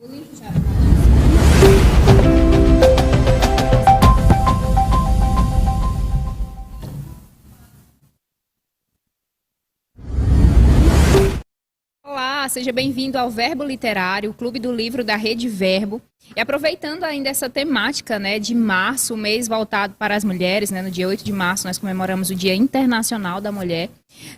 O livro já está. Olá, seja bem-vindo ao Verbo Literário, o Clube do Livro da Rede Verbo. E aproveitando ainda essa temática, né, de março, o mês voltado para as mulheres, né, no dia 8 de março nós comemoramos o Dia Internacional da Mulher.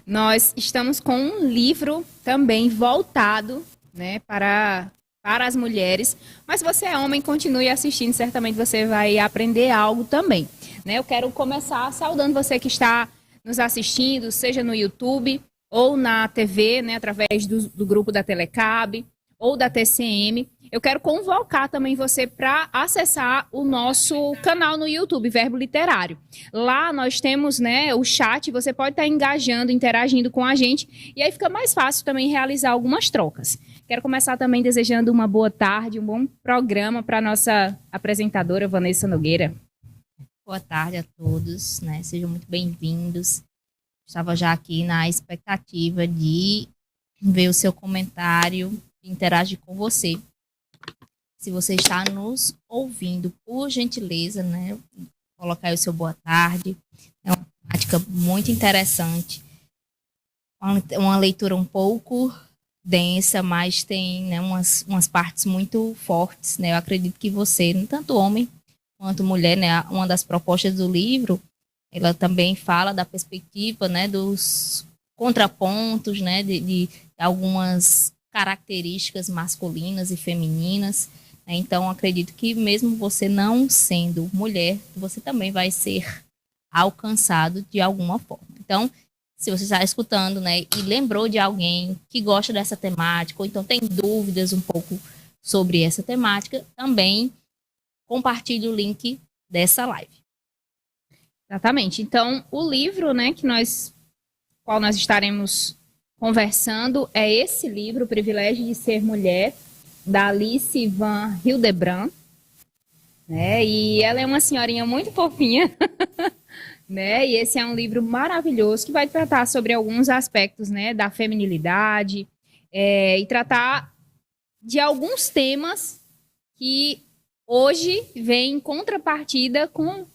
Nós estamos com um livro também voltado, né, para as mulheres. Mas se você é homem, continue assistindo, certamente você vai aprender algo também, né? Eu quero começar saudando você que está nos assistindo, seja no YouTube ou na TV, né, através do grupo da Telecab ou da TCM. Eu quero convocar também você para acessar o nosso canal no YouTube, Verbo Literário. Lá nós temos, né, o chat, você pode estar engajando, interagindo com a gente, e aí fica mais fácil também realizar algumas trocas. Quero começar também desejando uma boa tarde, um bom programa para a nossa apresentadora, Vanessa Nogueira. Boa tarde a todos, né? Sejam muito bem-vindos. Estava já aqui na expectativa de ver o seu comentário, de interagir com você. Se você está nos ouvindo, por gentileza, né? Colocar aí o seu boa tarde. É uma temática muito interessante. Uma leitura um pouco densa, mas tem, né, umas partes muito fortes, né? Eu acredito que você, tanto homem quanto mulher, né? Uma das propostas do livro, ela também fala da perspectiva, né, dos contrapontos, né, de algumas características masculinas e femininas. Né? Então, acredito que mesmo você não sendo mulher, você também vai ser alcançado de alguma forma. Então, se você está escutando, né, e lembrou de alguém que gosta dessa temática, ou então tem dúvidas um pouco sobre essa temática, também compartilhe o link dessa live. Exatamente. Então, o livro, né, qual nós estaremos conversando é esse livro, O Privilégio de Ser Mulher, da Alice Van Hildebrand, né? E ela é uma senhorinha muito fofinha, né? E esse é um livro maravilhoso que vai tratar sobre alguns aspectos, né, da feminilidade, e tratar de alguns temas que hoje vem em contrapartida com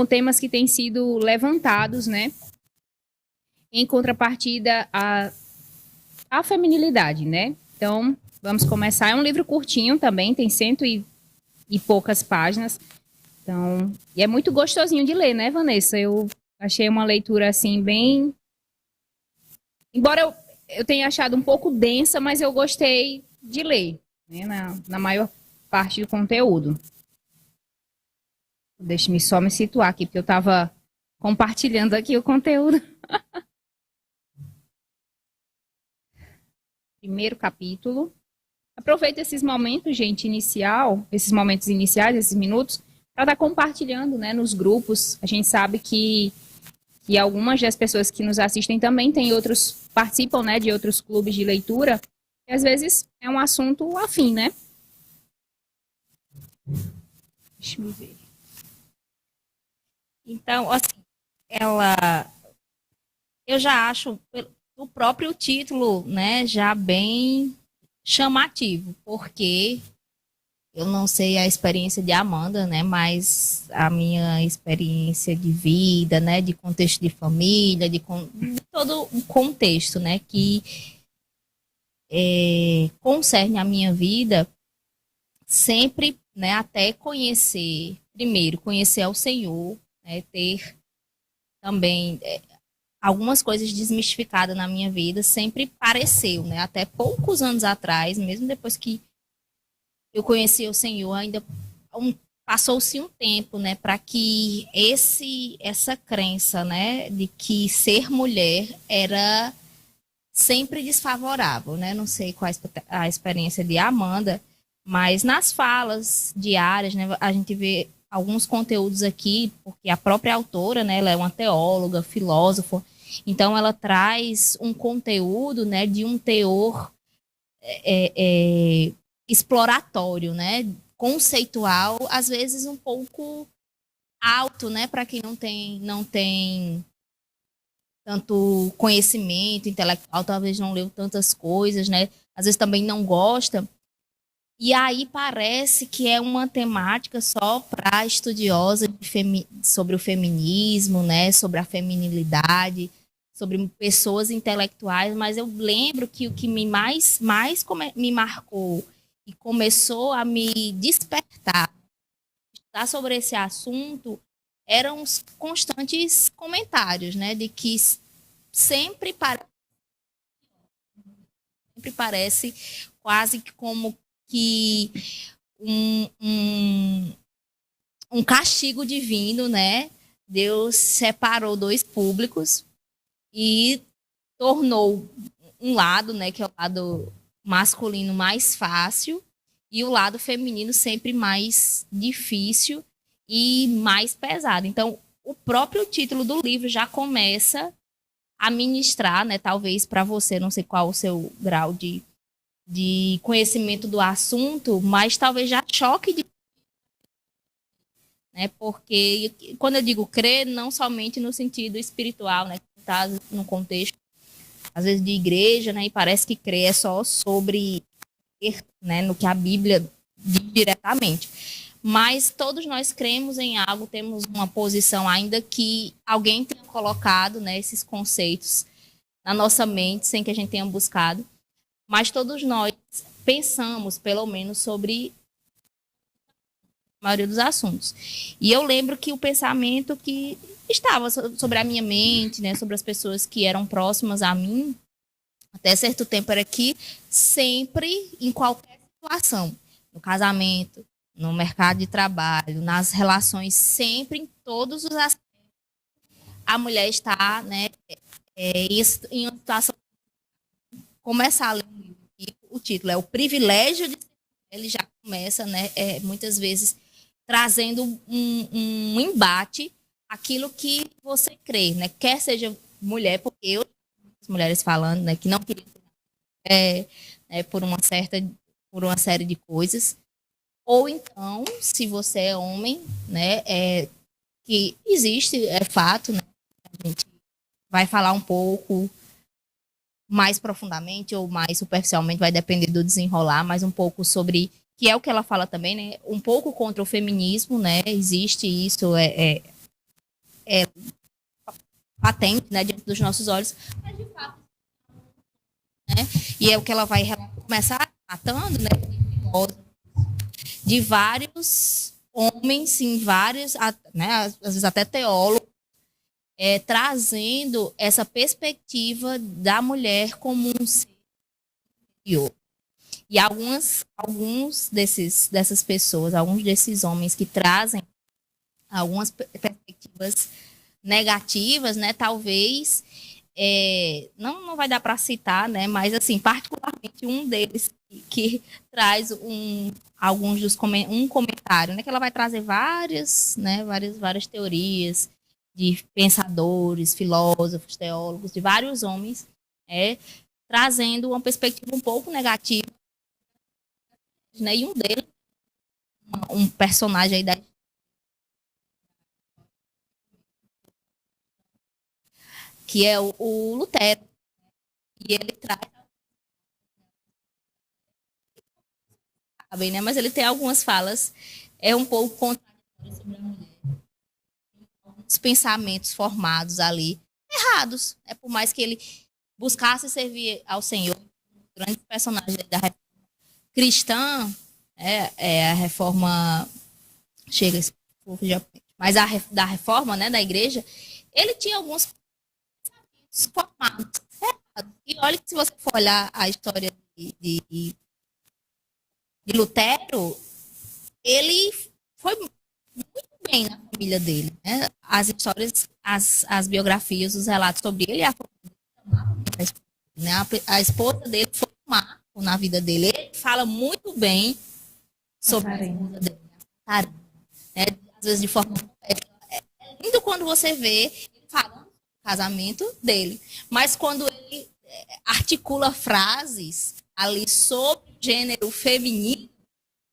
temas que têm sido levantados, né, em contrapartida à feminilidade, né? Então, vamos começar. É um livro curtinho também, tem cento e poucas páginas. Então, e é muito gostosinho de ler, né, Vanessa? Eu achei uma leitura, assim, bem... Embora eu tenha achado um pouco densa, mas eu gostei de ler, né, na maior parte do conteúdo. Deixa-me só me situar aqui, porque eu estava compartilhando aqui o conteúdo. Primeiro capítulo. Aproveita esses momentos, gente, esses momentos iniciais, esses minutos, para estar compartilhando, né, nos grupos. A gente sabe que algumas das pessoas que nos assistem também participam, né, de outros clubes de leitura, e às vezes é um assunto afim, né? Deixa eu ver. Então, assim, eu já acho o próprio título, né, já bem chamativo, porque eu não sei a experiência de Amanda, né, mas a minha experiência de vida, né, de contexto de família, de todo o contexto, né, que concerne a minha vida, sempre, né, até primeiro conhecer ao Senhor, né, ter também algumas coisas desmistificadas na minha vida, sempre pareceu, né? Até poucos anos atrás, mesmo depois que eu conheci o Senhor, ainda passou-se um tempo, né, para que essa crença, né, de que ser mulher era sempre desfavorável, né? Não sei qual a experiência de Amanda, mas nas falas diárias, né, a gente vê alguns conteúdos aqui, porque a própria autora, né, ela é uma teóloga, filósofa, então ela traz um conteúdo, né, de um teor exploratório, né, conceitual, às vezes um pouco alto, né, para quem não tem tanto conhecimento intelectual, talvez não leu tantas coisas, né, às vezes também não gosta. E aí parece que é uma temática só para estudiosa sobre o feminismo, né, sobre a feminilidade, sobre pessoas intelectuais, mas eu lembro que o que me marcou e começou a me despertar sobre esse assunto eram os constantes comentários, né, de que sempre, sempre parece quase como que um, um, um castigo divino, né? Deus separou dois públicos e tornou um lado, né, que é o lado masculino mais fácil e o lado feminino sempre mais difícil e mais pesado. Então, o próprio título do livro já começa a ministrar, né, talvez para você, não sei qual o seu grau de conhecimento do assunto, mas talvez já choque de, né? Porque quando eu digo crer, não somente no sentido espiritual, né? Tá no contexto às vezes de igreja, né? E parece que crer é só sobre, né, no que a Bíblia diz diretamente. Mas todos nós cremos em algo, temos uma posição, ainda que alguém tenha colocado, né, esses conceitos na nossa mente sem que a gente tenha buscado. Mas todos nós pensamos, pelo menos, sobre a maioria dos assuntos. E eu lembro que o pensamento que estava sobre a minha mente, né, sobre as pessoas que eram próximas a mim, até certo tempo era que sempre, em qualquer situação, no casamento, no mercado de trabalho, nas relações, sempre, em todos os aspectos, a mulher está, né, em uma situação. Começar a ler o título é O Privilégio de Ser. Ele já começa, né, muitas vezes trazendo um embate aquilo que você crê, né? Quer seja mulher, porque eu as mulheres falando, né, que não queriam por por uma série de coisas, ou então, se você é homem, né, que existe, é fato, né? A gente vai falar um pouco mais profundamente ou mais superficialmente, vai depender do desenrolar, mas um pouco sobre, que é o que ela fala também, né? Um pouco contra o feminismo, né? Existe isso, é patente, né, diante dos nossos olhos, mas de fato, né? E é o que ela vai começar tratando, né? De vários homens, em vários, né? Às vezes até teólogos, trazendo essa perspectiva da mulher como um ser superior. E dessas pessoas, alguns desses homens que trazem algumas perspectivas negativas, né? Talvez não vai dar para citar, né? Mas assim, particularmente um deles que traz alguns um comentário, né? Que ela vai trazer várias teorias de pensadores, filósofos, teólogos, de vários homens, trazendo uma perspectiva um pouco negativa, né? E um deles, um personagem aí que é o Lutero. E ele traz, bem, né? Mas ele tem algumas falas um pouco contraditórias sobre a mulher. Os pensamentos formados ali errados, né? Por mais que ele buscasse servir ao Senhor, grande personagem da reforma cristã, a reforma chega mas da reforma, né, da igreja, ele tinha alguns formados errados. E olha que se você for olhar a história de Lutero, ele foi muito bem na família dele, né? As histórias, as biografias, os relatos sobre ele, a esposa dele foi um marco na vida dele. Ele fala muito bem sobre a esposa dele, né? Às vezes de forma é lindo quando você vê ele falando do casamento dele, mas quando ele articula frases ali sobre o gênero feminino,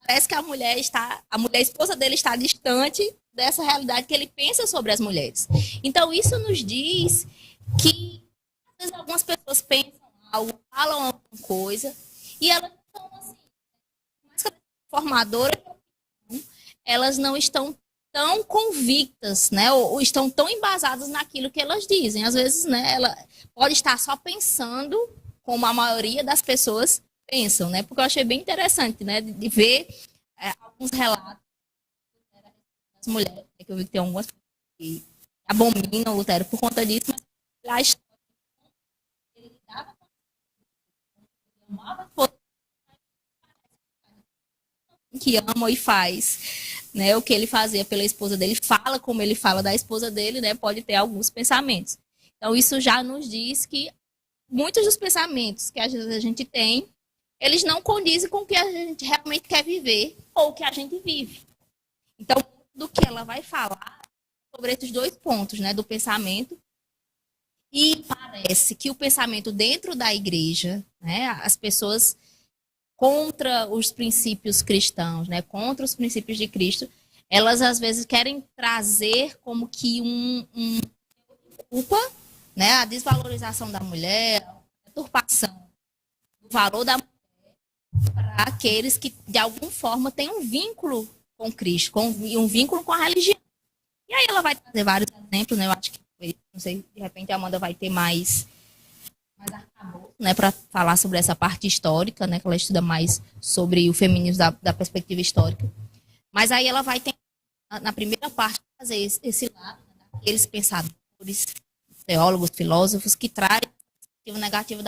parece que a esposa dele está distante dessa realidade que ele pensa sobre as mulheres. Então, isso nos diz que, às vezes, algumas pessoas pensam algo, falam alguma coisa, e elas estão assim, mas formadoras, elas não estão tão convictas, né, ou estão tão embasadas naquilo que elas dizem. Às vezes, né, ela pode estar só pensando como a maioria das pessoas pensam, né, porque eu achei bem interessante, né, de ver alguns relatos das mulheres, que eu vi que tem algumas que abominam o Lutero por conta disso, mas a história ele dava que ama e faz, né, o que ele fazia pela esposa dele, fala como ele fala da esposa dele, né, pode ter alguns pensamentos. Então, isso já nos diz que muitos dos pensamentos que às vezes a gente tem, eles não condizem com o que a gente realmente quer viver ou o que a gente vive. Então, do que ela vai falar sobre esses dois pontos, né, do pensamento, e parece que o pensamento dentro da igreja, né, as pessoas contra os princípios cristãos, né, contra os princípios de Cristo, elas às vezes querem trazer como que culpa, né, a desvalorização da mulher, a deturpação do valor da mulher para aqueles que de alguma forma têm um vínculo com Cristo, um vínculo com a religião. E aí ela vai trazer vários exemplos, né, eu acho que, não sei, de repente a Amanda vai ter mais arcabouço, né, para falar sobre essa parte histórica, né, que ela estuda mais sobre o feminismo da perspectiva histórica. Mas aí ela vai ter, na primeira parte, fazer esse lado, né, aqueles pensadores, teólogos, filósofos, que trazem a perspectiva negativa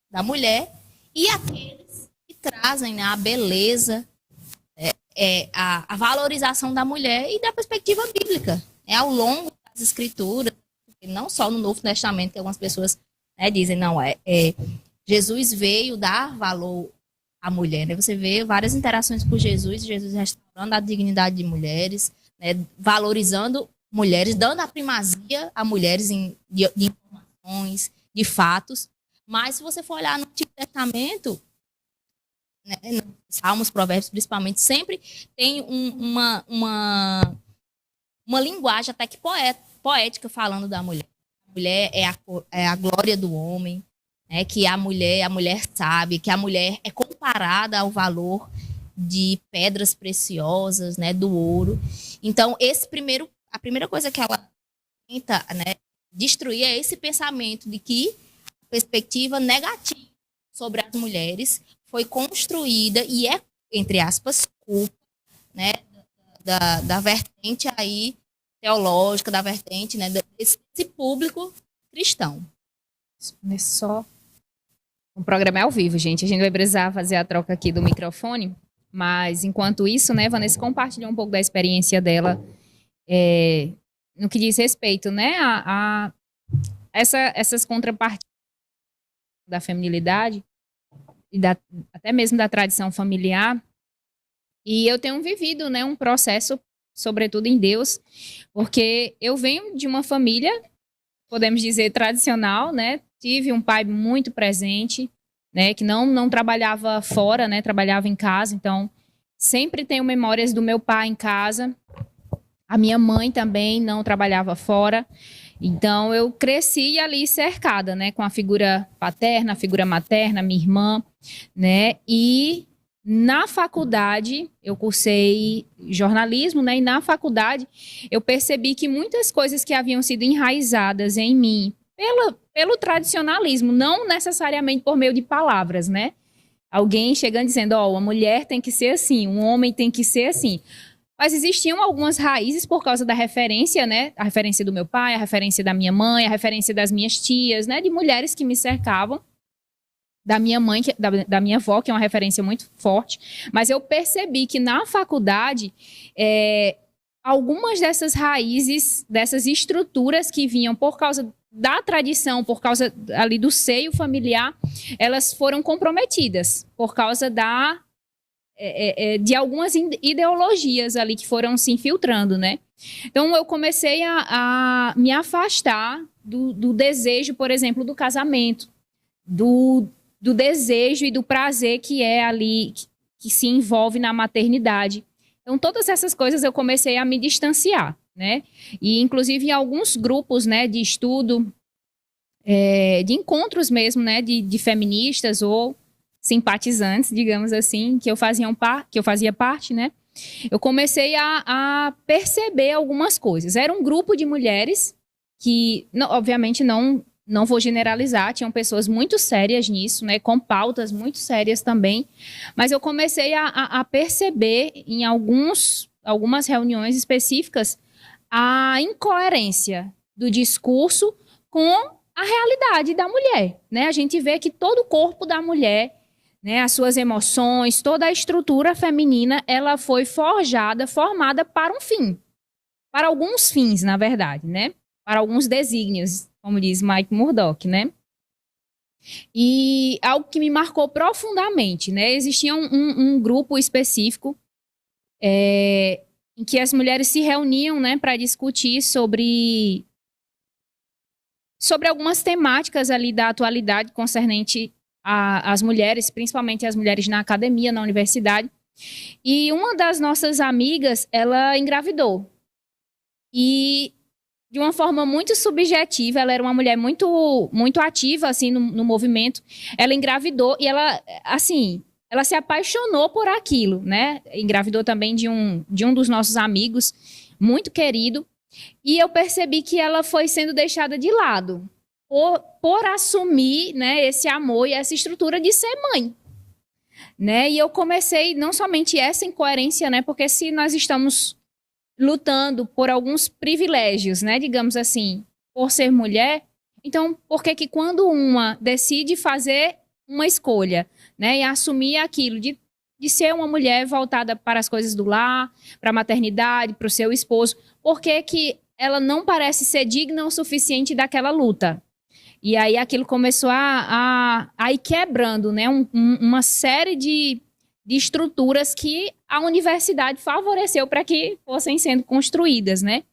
da mulher, e aqueles que trazem, né, a beleza, a valorização da mulher e da perspectiva bíblica, ao longo das escrituras, não só no Novo Testamento, que algumas pessoas, né, dizem, não, Jesus veio dar valor à mulher, né? Você vê várias interações com Jesus restaurando a dignidade de mulheres, né, valorizando mulheres, dando a primazia a mulheres de informações, de fatos. Mas se você for olhar no Antigo Testamento, né, Salmos, Provérbios, principalmente, sempre tem uma linguagem até que poética falando da mulher. A mulher é a glória do homem, né, que a mulher sabe, que a mulher é comparada ao valor de pedras preciosas, né, do ouro. Então, a primeira coisa que ela tenta, né, destruir é esse pensamento de que a perspectiva negativa sobre as mulheres foi construída e é, entre aspas, culpa, né, da vertente aí teológica, da vertente, né, desse público cristão. Só o programa é ao vivo, gente. A gente vai precisar fazer a troca aqui do microfone, mas enquanto isso, né, Vanessa compartilhou um pouco da experiência dela no que diz respeito, né, essas contrapartidas da feminilidade e até mesmo da tradição familiar. E eu tenho vivido, né, um processo, sobretudo em Deus, porque eu venho de uma família, podemos dizer, tradicional, né? Tive um pai muito presente, né, que não trabalhava fora, né, trabalhava em casa. Então, sempre tenho memórias do meu pai em casa. A minha mãe também não trabalhava fora. Então, eu cresci ali cercada, né, com a figura paterna, a figura materna, minha irmã, né? E na faculdade, eu cursei jornalismo, né? E na faculdade, eu percebi que muitas coisas que haviam sido enraizadas em mim pelo tradicionalismo, não necessariamente por meio de palavras, né? Alguém chegando dizendo, uma mulher tem que ser assim, um homem tem que ser assim. Mas existiam algumas raízes por causa da referência, né? A referência do meu pai, a referência da minha mãe, a referência das minhas tias, né? De mulheres que me cercavam. Da minha mãe, da minha avó, que é uma referência muito forte. Mas eu percebi que na faculdade, algumas dessas raízes, dessas estruturas que vinham por causa da tradição, por causa ali do seio familiar, elas foram comprometidas por causa de algumas ideologias ali que foram se infiltrando, né? Então, eu comecei a me afastar do desejo, por exemplo, do casamento, do desejo e do prazer que é ali, que se envolve na maternidade. Então, todas essas coisas eu comecei a me distanciar, né? E, inclusive, em alguns grupos, né, de estudo, de encontros mesmo, né, de feministas ou simpatizantes, digamos assim, que eu fazia parte, né? Eu comecei a perceber algumas coisas. Era um grupo de mulheres que, obviamente, não vou generalizar, tinham pessoas muito sérias nisso, né, com pautas muito sérias também, mas eu comecei a perceber em algumas reuniões específicas a incoerência do discurso com a realidade da mulher, né? A gente vê que todo o corpo da mulher, né, as suas emoções, toda a estrutura feminina, ela foi formada para um fim, para alguns fins, na verdade, né? Para alguns desígnios, como diz Mike Murdock, né? E algo que me marcou profundamente, né? Existia um grupo específico em que as mulheres se reuniam, né, para discutir sobre algumas temáticas ali da atualidade concernente às mulheres, principalmente as mulheres na academia, na universidade. E uma das nossas amigas, ela engravidou. E de uma forma muito subjetiva, ela era uma mulher muito, muito ativa, assim, no movimento. Ela engravidou e ela, assim, ela se apaixonou por aquilo, né? Engravidou também de um dos nossos amigos, muito querido. E eu percebi que ela foi sendo deixada de lado por assumir, né, esse amor e essa estrutura de ser mãe. Né? E eu comecei, não somente essa incoerência, né? Porque se nós estamos lutando por alguns privilégios, né, digamos assim, por ser mulher, então por que quando uma decide fazer uma escolha, né, e assumir aquilo de ser uma mulher voltada para as coisas do lar, para a maternidade, para o seu esposo, por que ela não parece ser digna o suficiente daquela luta? E aí aquilo começou a ir quebrando, né, uma série de estruturas que a universidade favoreceu para que fossem sendo construídas, né?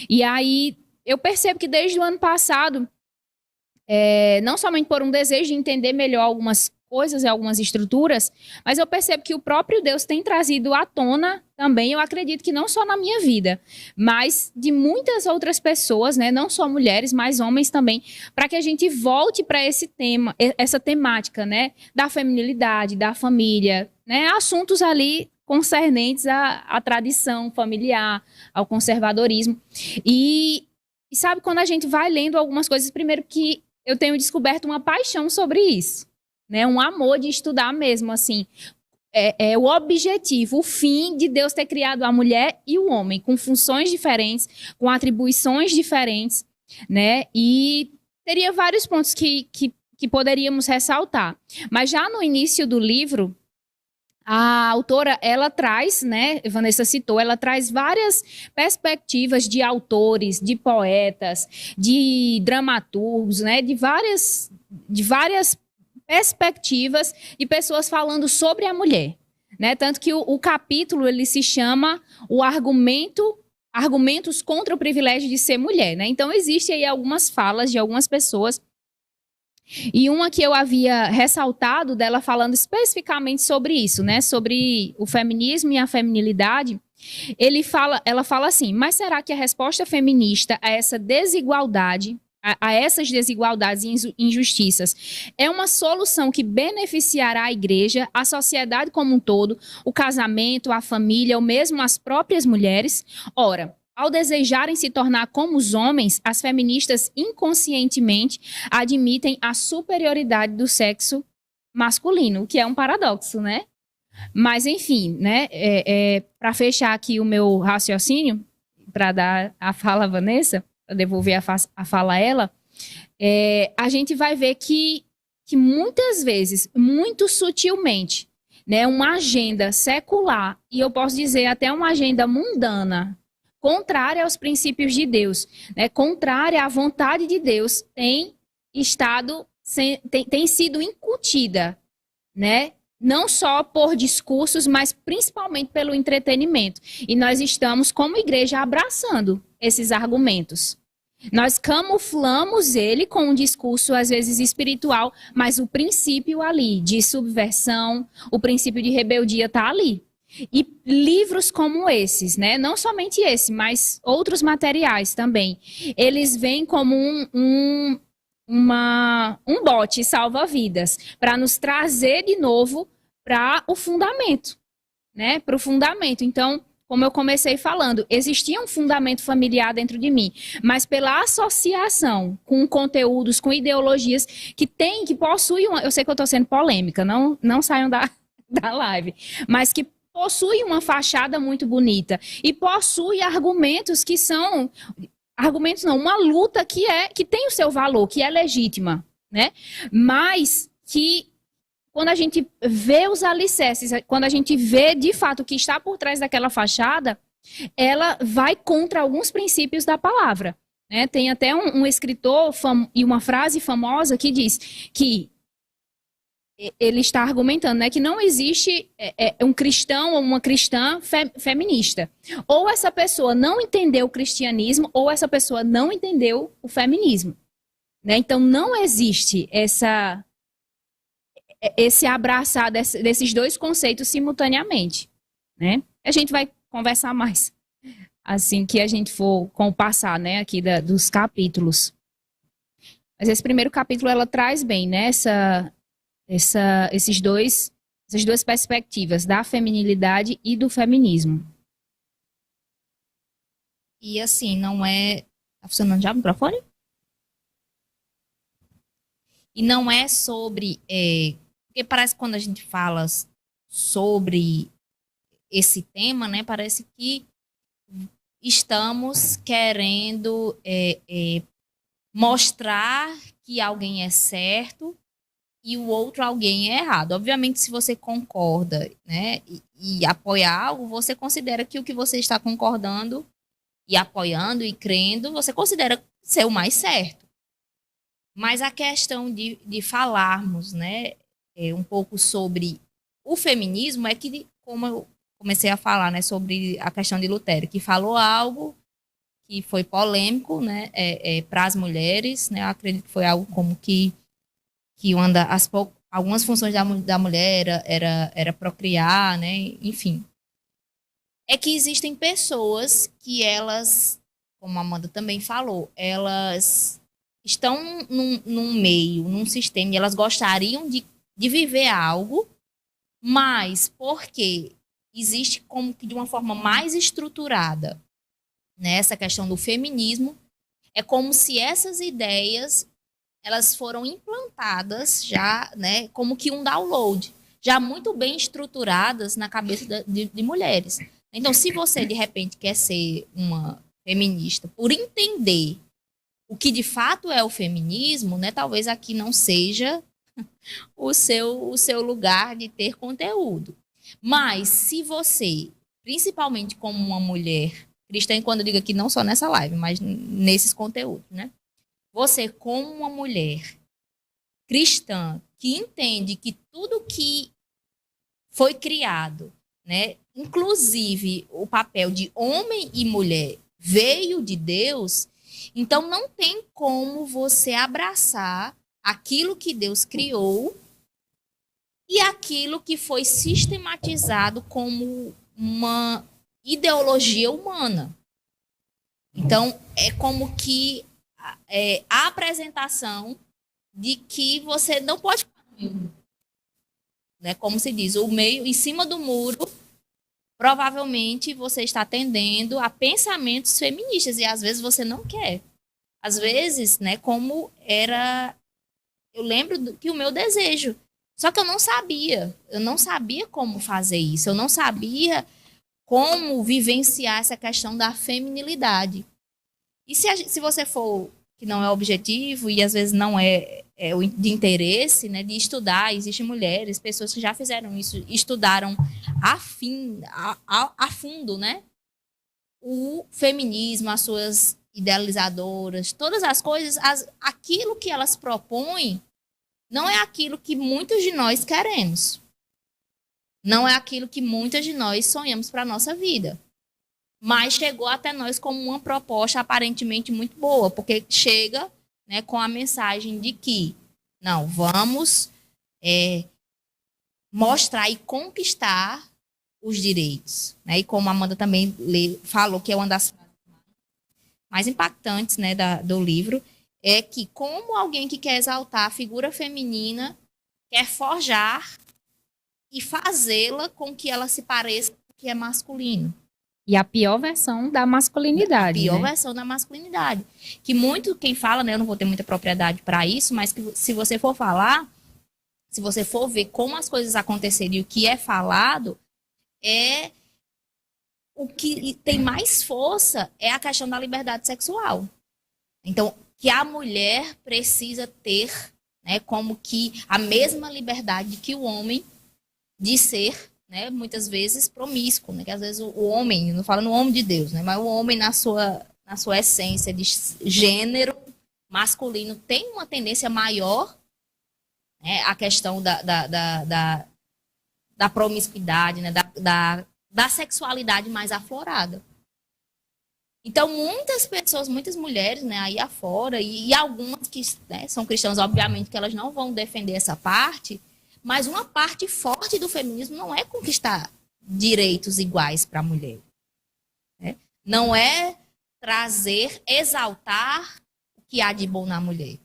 E aí eu percebo que desde o ano passado, não somente por um desejo de entender melhor algumas coisas e algumas estruturas, mas eu percebo que o próprio Deus tem trazido à tona também, eu acredito que não só na minha vida, mas de muitas outras pessoas, né? Não só mulheres, mas homens também, para que a gente volte para esse tema, essa temática, né? Da feminilidade, da família, né? Assuntos ali concernentes à tradição familiar, ao conservadorismo. E sabe, quando a gente vai lendo algumas coisas, primeiro que eu tenho descoberto uma paixão sobre isso, né? Um amor de estudar mesmo, assim. É o objetivo, o fim de Deus ter criado a mulher e o homem, com funções diferentes, com atribuições diferentes, né? E teria vários pontos que poderíamos ressaltar. Mas já no início do livro, a autora, ela traz, né, Vanessa citou, ela traz várias perspectivas de autores, de poetas, de dramaturgos, né, de várias perspectivas de pessoas falando sobre a mulher, né? Tanto que o capítulo ele se chama Argumentos contra o privilégio de ser mulher, né? Então existem aí algumas falas de algumas pessoas e uma que eu havia ressaltado dela falando especificamente sobre isso, né? Sobre o feminismo e a feminilidade. Ela fala assim: mas será que a resposta feminista a essa desigualdade, a essas desigualdades e injustiças, é uma solução que beneficiará a igreja, a sociedade como um todo, o casamento, a família ou mesmo as próprias mulheres? Ora, ao desejarem se tornar como os homens, as feministas inconscientemente admitem a superioridade do sexo masculino, o que é um paradoxo, né? Mas, enfim, né? Para fechar aqui o meu raciocínio, para dar a fala à Vanessa, para devolver a fala a ela, a gente vai ver que muitas vezes, muito sutilmente, né, uma agenda secular, e eu posso dizer até uma agenda mundana, contrária aos princípios de Deus, né, contrária à vontade de Deus, tem sido incutida, né? Não só por discursos, mas principalmente pelo entretenimento. E nós estamos, como igreja, abraçando esses argumentos. Nós camuflamos ele com um discurso, às vezes, espiritual, mas o princípio ali de subversão, o princípio de rebeldia está ali. E livros como esses, né? Não somente esse, mas outros materiais também. Eles vêm como um bote salva-vidas para nos trazer de novo para o fundamento, né? Para o fundamento. Então, como eu comecei falando, existia um fundamento familiar dentro de mim, mas pela associação com conteúdos, com ideologias que possuem eu sei que eu estou sendo polêmica, não saiam da live, mas que possui uma fachada muito bonita e possui argumentos que são argumentos não, uma luta que tem o seu valor, que é legítima, né? Mas que quando a gente vê os alicerces, quando a gente vê de fato o que está por trás daquela fachada, ela vai contra alguns princípios da palavra, né? Tem até um escritor e uma frase famosa que diz que ele está argumentando, né, que não existe um cristão ou uma cristã feminista. Ou essa pessoa não entendeu o cristianismo, ou essa pessoa não entendeu o feminismo. Né? Então, não existe esse abraçar desses dois conceitos simultaneamente. Né? A gente vai conversar mais assim que a gente for com o passar, né, aqui dos capítulos. Mas esse primeiro capítulo, ela traz bem, né, essas duas perspectivas, da feminilidade e do feminismo. E assim, não é... Tá funcionando já o microfone? E não é sobre... porque parece que quando a gente fala sobre esse tema, né, parece que estamos querendo mostrar que alguém é certo e o outro alguém é errado. Obviamente, se você concorda, né, e apoia algo, você considera que o que você está concordando e apoiando e crendo, você considera ser o mais certo. Mas a questão de falarmos, né, um pouco sobre o feminismo é que, como eu comecei a falar, né, sobre a questão de Lutero, que falou algo que foi polêmico, né, para as mulheres, né, eu acredito que foi algo como que algumas funções da mulher era procriar, né? Enfim. É que existem pessoas que elas, como a Amanda também falou, elas estão num meio, num sistema, e elas gostariam de viver algo, mas porque existe como que de uma forma mais estruturada, né, essa questão do feminismo, é como se essas ideias elas foram implantadas já, né, como que um download, já muito bem estruturadas na cabeça de mulheres. Então, se você, de repente, quer ser uma feminista por entender o que de fato é o feminismo, né, talvez aqui não seja o seu lugar de ter conteúdo. Mas, se você, principalmente como uma mulher cristã, quando eu digo aqui não só nessa live, mas nesses conteúdos, né, você, como uma mulher cristã que entende que tudo que foi criado, né, inclusive o papel de homem e mulher, veio de Deus, então não tem como você abraçar aquilo que Deus criou e aquilo que foi sistematizado como uma ideologia humana. Então, é como que a apresentação de que você não pode, né, como se diz, o meio em cima do muro, provavelmente você está tendendo a pensamentos feministas e às vezes você não quer. Às vezes, né, como era, eu lembro que o meu desejo, só que eu não sabia como fazer isso, eu não sabia como vivenciar essa questão da feminilidade. E se você for, que não é objetivo e às vezes não é de interesse, né, de estudar, existem mulheres, pessoas que já fizeram isso, estudaram a fundo, né, o feminismo, as suas idealizadoras, todas as coisas, aquilo que elas propõem não é aquilo que muitos de nós queremos. Não é aquilo que muitas de nós sonhamos para a nossa vida. Mas chegou até nós como uma proposta aparentemente muito boa, porque chega, né, com a mensagem de que, não, vamos mostrar e conquistar os direitos. Né? E como a Amanda também falou, que é uma das mais impactantes, né, do livro, é que, como alguém que quer exaltar a figura feminina, quer forjar e fazê-la com que ela se pareça com o que é masculino. E a pior versão da masculinidade, A pior né? versão da masculinidade. Que muito, quem fala, né, eu não vou ter muita propriedade para isso, mas que se você for falar, se você for ver como as coisas aconteceram e o que é falado, é o que tem mais força é a questão da liberdade sexual. Então, que a mulher precisa ter, né, como que a mesma liberdade que o homem de ser, né, muitas vezes promíscuo, né, que às vezes o homem, não falo no homem de Deus, né, mas o homem na sua essência de gênero masculino tem uma tendência maior, né, a questão da promiscuidade, né, da sexualidade mais aflorada. Então, muitas pessoas, muitas mulheres, né, aí afora, e algumas que, né, são cristãs, obviamente, que elas não vão defender essa parte, mas uma parte forte do feminismo não é conquistar direitos iguais para a mulher. Né? Não é trazer, exaltar o que há de bom na mulher.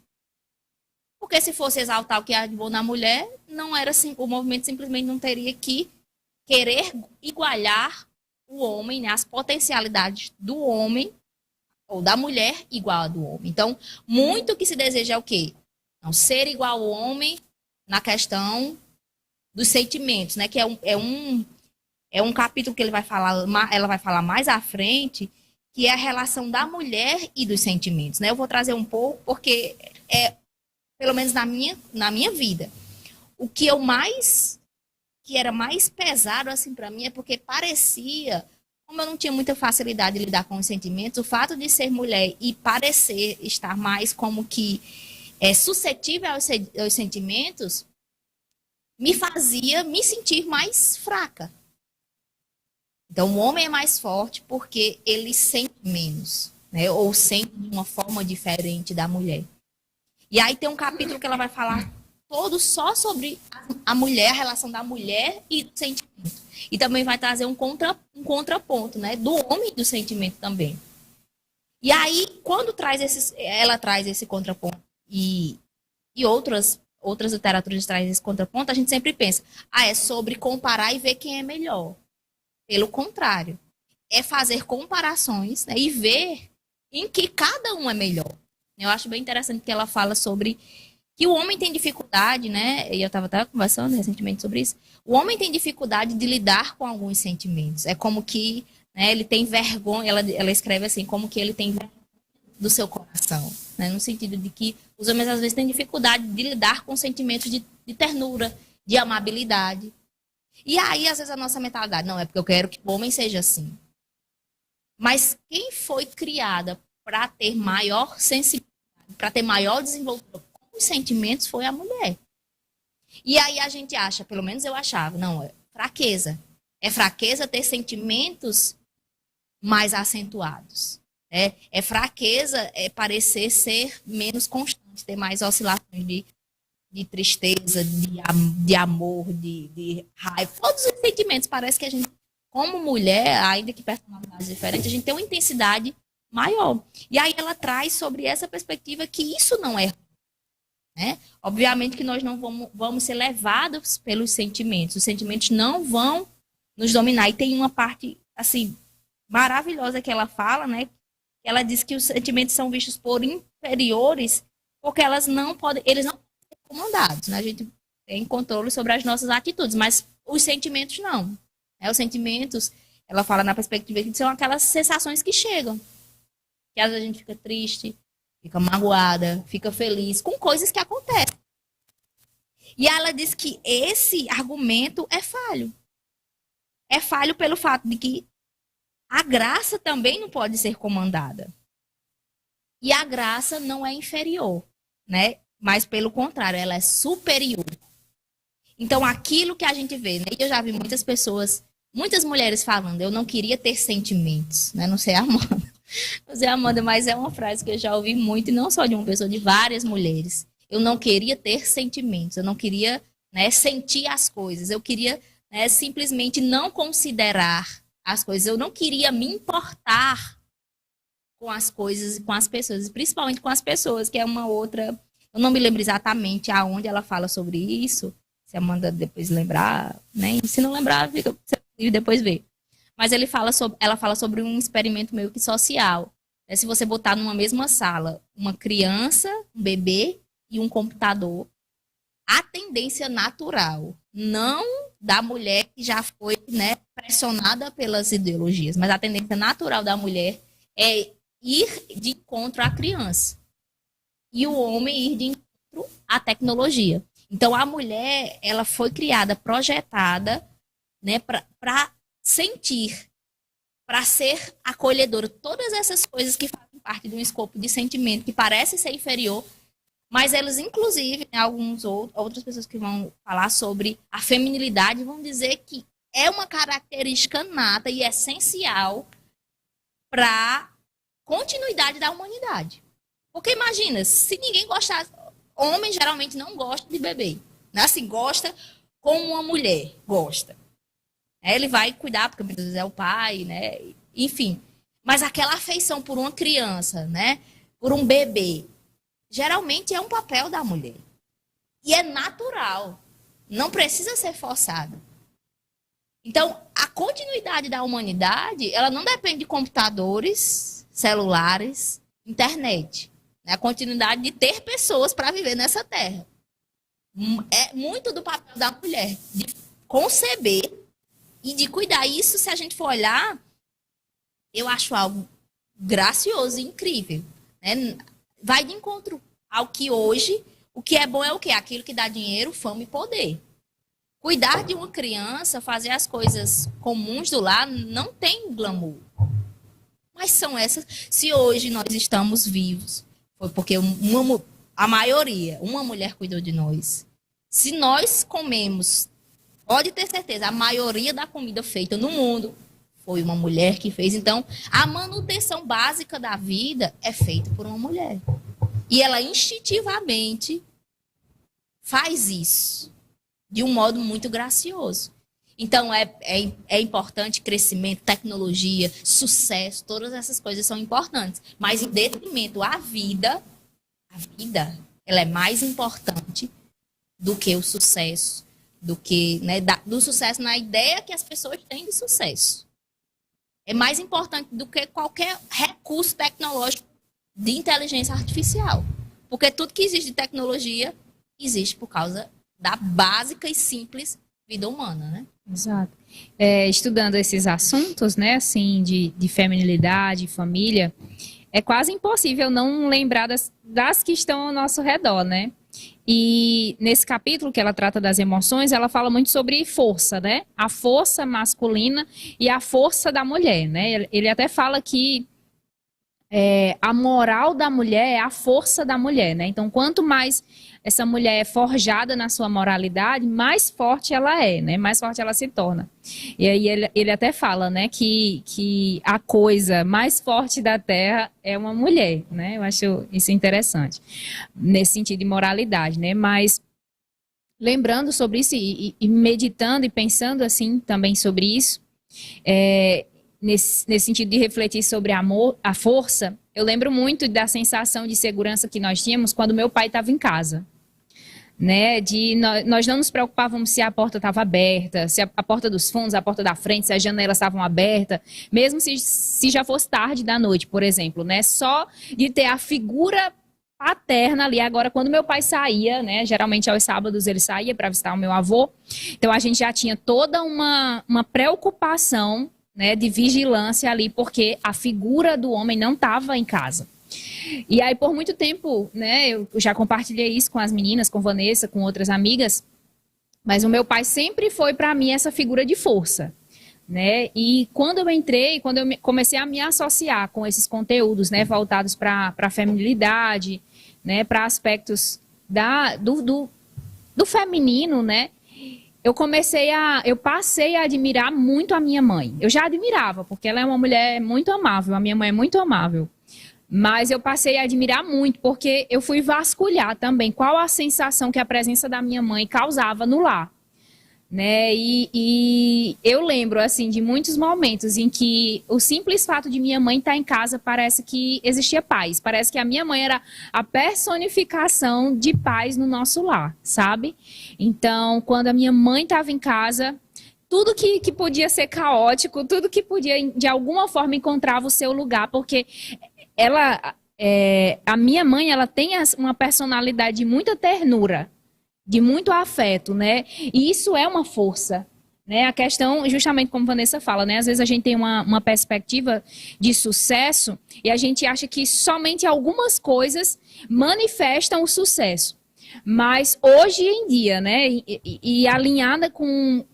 Porque se fosse exaltar o que há de bom na mulher, não era assim, o movimento simplesmente não teria que querer igualar o homem, né, as potencialidades do homem ou da mulher igual a do homem. Então, muito que se deseja é o quê? Não ser igual ao homem na questão dos sentimentos, né? Que é um capítulo que ela vai falar mais à frente, que é a relação da mulher e dos sentimentos, né? Eu vou trazer um pouco, porque pelo menos na minha vida, o que eu mais que era mais pesado assim para mim é porque parecia, como eu não tinha muita facilidade de lidar com os sentimentos, o fato de ser mulher e parecer estar mais como que suscetível aos sentimentos me fazia me sentir mais fraca. Então, o homem é mais forte porque ele sente menos, né? Ou sente de uma forma diferente da mulher. E aí tem um capítulo que ela vai falar todo só sobre a mulher, a relação da mulher e do sentimento. E também vai trazer um contraponto, né? Do homem e do sentimento também. E aí, quando ela traz esse contraponto e outras literaturas trazem esse contraponto, a gente sempre pensa, é sobre comparar e ver quem é melhor. Pelo contrário, é fazer comparações, né, e ver em que cada um é melhor. Eu acho bem interessante que ela fala sobre que o homem tem dificuldade, né? E eu estava até conversando recentemente sobre isso. O homem tem dificuldade de lidar com alguns sentimentos. É como que, né, ele tem vergonha, ela escreve assim, como que ele tem vergonha do seu coração, né? No sentido de que os homens às vezes têm dificuldade de lidar com sentimentos de ternura, de amabilidade. E aí, às vezes, a nossa mentalidade, não, é porque eu quero que o homem seja assim. Mas quem foi criada para ter maior sensibilidade, para ter maior desenvoltura com os sentimentos foi a mulher. E aí a gente acha, pelo menos eu achava, não, é fraqueza. É fraqueza ter sentimentos mais acentuados. É fraqueza parecer ser menos constante, ter mais oscilações de tristeza, de amor, de raiva. Todos os sentimentos, parece que a gente, como mulher, ainda que personalidades diferentes, a gente tem uma intensidade maior. E aí ela traz sobre essa perspectiva que isso não é, né? Obviamente que nós não vamos ser levados pelos sentimentos. Os sentimentos não vão nos dominar. E tem uma parte, assim, maravilhosa que ela fala, né? Ela diz que os sentimentos são vistos por inferiores porque eles não podem ser comandados, né? A gente tem controle sobre as nossas atitudes, mas os sentimentos não. Os sentimentos, ela fala na perspectiva que são aquelas sensações que chegam. Que às vezes a gente fica triste, fica magoada, fica feliz com coisas que acontecem. E ela diz que esse argumento é falho. É falho pelo fato de que a graça também não pode ser comandada. E a graça não é inferior, né? Mas pelo contrário, ela é superior. Então, aquilo que a gente vê, né? Eu já vi muitas pessoas, muitas mulheres falando, eu não queria ter sentimentos, né? Não sei a Amanda. Não sei a Amanda, mas é uma frase que eu já ouvi muito, e não só de uma pessoa, de várias mulheres. Eu não queria ter sentimentos, eu não queria, né, sentir as coisas, eu queria, né, simplesmente não considerar as coisas, eu não queria me importar com as coisas e com as pessoas, principalmente com as pessoas, que é uma outra... Eu não me lembro exatamente aonde ela fala sobre isso, se a Amanda depois lembrar, né? E se não lembrar, fica e depois vê. Mas ela fala sobre um experimento meio que social. É, se você botar numa mesma sala uma criança, um bebê e um computador, a tendência natural, não da mulher que já foi, né, pressionada pelas ideologias, mas a tendência natural da mulher é ir de encontro à criança e o homem ir de encontro à tecnologia. Então, a mulher, ela foi criada, projetada, né, para sentir, para ser acolhedora. Todas essas coisas que fazem parte de um escopo de sentimento que parece ser inferior, mas elas, inclusive, né, outras pessoas que vão falar sobre a feminilidade vão dizer que é uma característica nata e essencial para a continuidade da humanidade. Porque imagina, se ninguém gostasse, homem geralmente não gosta de bebê, né? Assim, gosta como uma mulher gosta. Ele vai cuidar, porque muitas vezes é o pai, né? Enfim. Mas aquela afeição por uma criança, né? Por um bebê, geralmente é um papel da mulher. E é natural. Não precisa ser forçado. Então, a continuidade da humanidade, ela não depende de computadores, celulares, internet. A continuidade de ter pessoas para viver nessa terra. É muito do papel da mulher, de conceber e de cuidar. Isso, se a gente for olhar, eu acho algo gracioso e incrível. Né? Vai de encontro ao que hoje, o que é bom é o quê? Aquilo que dá dinheiro, fama e poder. Cuidar de uma criança, fazer as coisas comuns do lar, não tem glamour. Mas são essas. Se hoje nós estamos vivos, foi porque a maioria, uma mulher cuidou de nós. Se nós comemos, pode ter certeza, a maioria da comida feita no mundo foi uma mulher que fez. Então, a manutenção básica da vida é feita por uma mulher. E ela instintivamente faz isso de um modo muito gracioso. Então, é importante crescimento, tecnologia, sucesso, todas essas coisas são importantes. Mas em detrimento à vida, ela é mais importante do que o sucesso, do que, né, do sucesso na ideia que as pessoas têm de sucesso. É mais importante do que qualquer recurso tecnológico de inteligência artificial. Porque tudo que existe de tecnologia existe por causa da básica e simples vida humana, né? Exato. Estudando esses assuntos, né, assim, de feminilidade, família, é quase impossível não lembrar das que estão ao nosso redor, né? E nesse capítulo que ela trata das emoções, ela fala muito sobre força, né? A força masculina e a força da mulher, né? Ele até fala que a moral da mulher é a força da mulher, né? Então, quanto mais essa mulher é forjada na sua moralidade, mais forte ela é, né? Mais forte ela se torna. E aí ele até fala, né, que a coisa mais forte da Terra é uma mulher, né? Eu acho isso interessante, nesse sentido de moralidade, né? Mas lembrando sobre isso e meditando e pensando assim também sobre isso, nesse sentido de refletir sobre amor, a força, eu lembro muito da sensação de segurança que nós tínhamos quando meu pai estava em casa. Né, nós não nos preocupávamos se a porta estava aberta, se a porta dos fundos, a porta da frente, se as janelas estavam abertas, mesmo se já fosse tarde da noite, por exemplo, né, só de ter a figura paterna ali. Agora, quando meu pai saía, né, geralmente aos sábados ele saía para visitar o meu avô, então a gente já tinha toda uma preocupação, né, de vigilância ali, porque a figura do homem não estava em casa. E aí, por muito tempo, né, eu já compartilhei isso com as meninas, com Vanessa, com outras amigas, mas o meu pai sempre foi para mim essa figura de força, né? E quando eu entrei, quando eu comecei a me associar com esses conteúdos, né, voltados para a feminilidade, né, para aspectos do feminino, né, eu passei a admirar muito a minha mãe. Eu já admirava, porque ela é uma mulher muito amável, a minha mãe é muito amável. Mas eu passei a admirar muito, porque eu fui vasculhar também qual a sensação que a presença da minha mãe causava no lar. né? E eu lembro, assim, de muitos momentos em que o simples fato de minha mãe estar em casa parece que existia paz. Parece que a minha mãe era a personificação de paz no nosso lar, sabe? Então, quando a minha mãe estava em casa, tudo que podia ser caótico, tudo que podia, de alguma forma, encontrava o seu lugar, porque ela, a minha mãe, ela tem uma personalidade de muita ternura, de muito afeto, né? E isso é uma força, né? A questão, justamente como Vanessa fala, né? Às vezes a gente tem uma perspectiva de sucesso e a gente acha que somente algumas coisas manifestam o sucesso. Mas hoje em dia, né? E alinhada com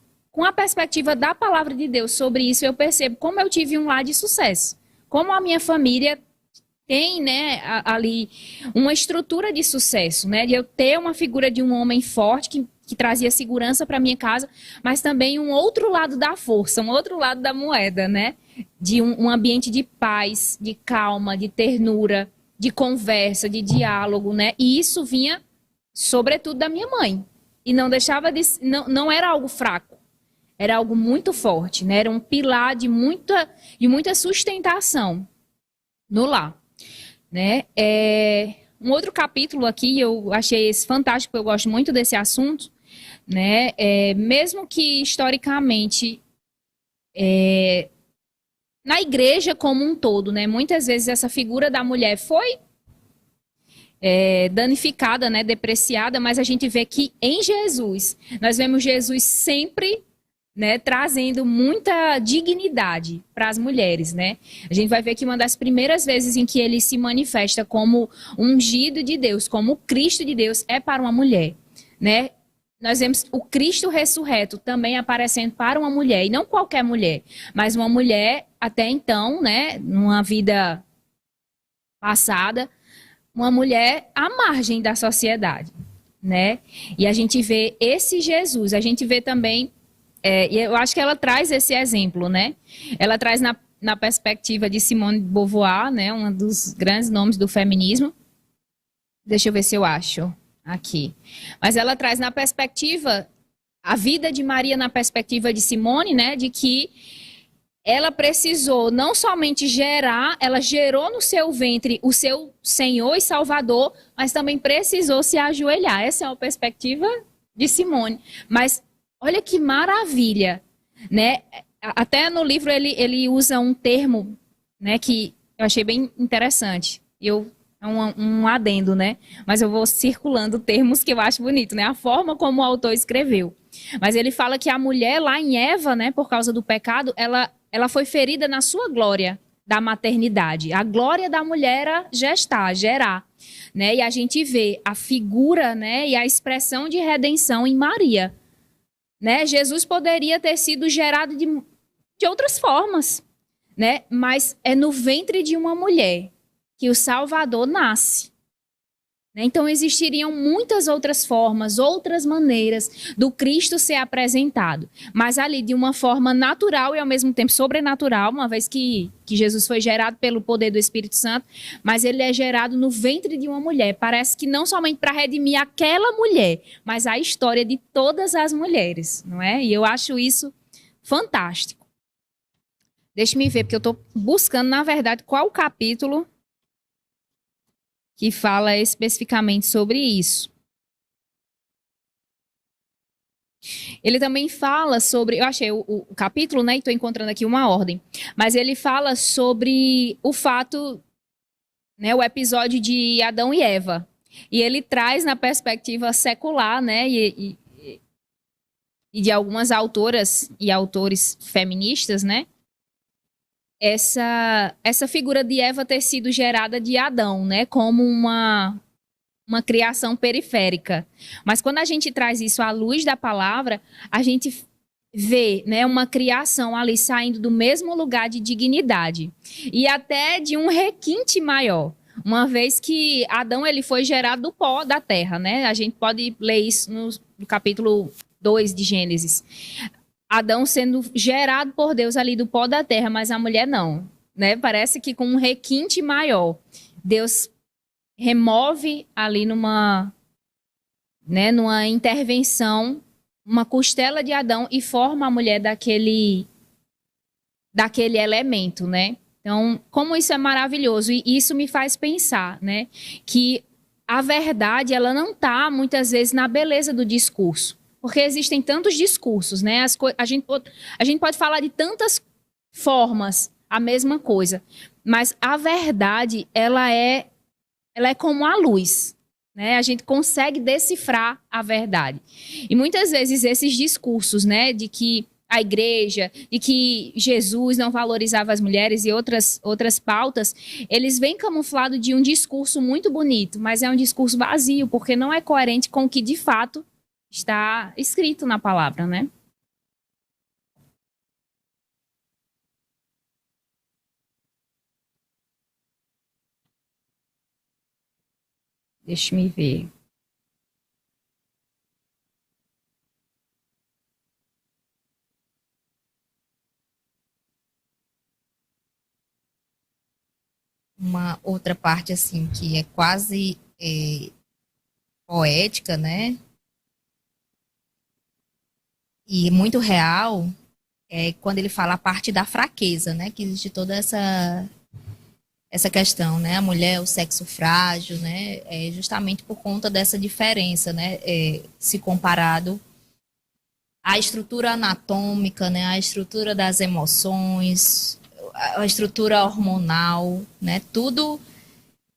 a perspectiva da palavra de Deus sobre isso, eu percebo como eu tive um lar de sucesso. Como a minha família tem, né, ali uma estrutura de sucesso, né, de eu ter uma figura de um homem forte que trazia segurança para minha casa, mas também um outro lado da força, um outro lado da moeda, né, de um ambiente de paz, de calma, de ternura, de conversa, de diálogo, né, e isso vinha sobretudo da minha mãe e não deixava de, não era algo fraco, era algo muito forte, né, era um pilar de muita sustentação no lar. Né? Um outro capítulo aqui, eu achei esse fantástico, eu gosto muito desse assunto, né? Mesmo que historicamente, na igreja como um todo, né? Muitas vezes essa figura da mulher foi danificada, né? Depreciada, mas a gente vê que em Jesus, nós vemos Jesus sempre, né, trazendo muita dignidade para as mulheres, né? A gente vai ver que uma das primeiras vezes em que ele se manifesta como ungido de Deus, como Cristo de Deus, é para uma mulher, né? Nós vemos o Cristo ressurreto também aparecendo para uma mulher, e não qualquer mulher, mas uma mulher até então, né, numa vida passada, uma mulher à margem da sociedade, né? E a gente vê esse Jesus, a gente vê também e eu acho que ela traz esse exemplo, né? Ela traz na perspectiva de Simone de Beauvoir, né? Um dos grandes nomes do feminismo. Deixa eu ver se eu acho aqui. Mas ela traz na perspectiva, a vida de Maria na perspectiva de Simone, né? De que ela precisou não somente gerar, ela gerou no seu ventre o seu Senhor e Salvador, mas também precisou se ajoelhar. Essa é uma perspectiva de Simone. Mas olha que maravilha, né? Até no livro ele usa um termo, né, que eu achei bem interessante. É um adendo, né? Mas eu vou circulando termos que eu acho bonito, né? A forma como o autor escreveu. Mas ele fala que a mulher lá em Eva, né, por causa do pecado, ela foi ferida na sua glória da maternidade. A glória da mulher era gestar, gerar, né? E a gente vê a figura, né, e a expressão de redenção em Maria. Né? Jesus poderia ter sido gerado de outras formas, né? Mas é no ventre de uma mulher que o Salvador nasce. Né? Então existiriam muitas outras formas, outras maneiras do Cristo ser apresentado, mas ali de uma forma natural e ao mesmo tempo sobrenatural, uma vez que Jesus foi gerado pelo poder do Espírito Santo, mas ele é gerado no ventre de uma mulher. Parece que não somente para redimir aquela mulher, mas a história de todas as mulheres, não é? E eu acho isso fantástico. Deixa-me ver, porque eu estou buscando, na verdade, qual capítulo que fala especificamente sobre isso. Ele também fala sobre, eu achei o capítulo, né, e estou encontrando aqui uma ordem, mas ele fala sobre o fato, né, o episódio de Adão e Eva, e ele traz na perspectiva secular, né, e de algumas autoras e autores feministas, né, essa figura de Eva ter sido gerada de Adão, né, como uma criação periférica. Mas quando a gente traz isso à luz da palavra, a gente vê, né, uma criação ali saindo do mesmo lugar de dignidade e até de um requinte maior. Uma vez que Adão ele foi gerado do pó da terra, né? A gente pode ler isso no capítulo 2 de Gênesis. Adão sendo gerado por Deus ali do pó da terra, mas a mulher não, né? Parece que com um requinte maior. Deus remove ali numa intervenção uma costela de Adão e forma a mulher daquele elemento, né? Então, como isso é maravilhoso, e isso me faz pensar, né, que a verdade, ela não está muitas vezes na beleza do discurso, porque existem tantos discursos, né? A gente pode falar de tantas formas a mesma coisa, mas a verdade, ela é como a luz, né? A gente consegue decifrar a verdade. E muitas vezes esses discursos, né, de que a igreja, de que Jesus não valorizava as mulheres e outras pautas, eles vêm camuflados de um discurso muito bonito, mas é um discurso vazio, porque não é coerente com o que de fato está escrito na palavra, né? Deixa me ver. Uma outra parte, assim, que é quase poética, né? E muito real, é quando ele fala a parte da fraqueza, né? Que existe toda essa questão, né? A mulher, o sexo frágil, né? É justamente por conta dessa diferença, né? Se comparado à estrutura anatômica, né? À estrutura das emoções, a estrutura hormonal, né? Tudo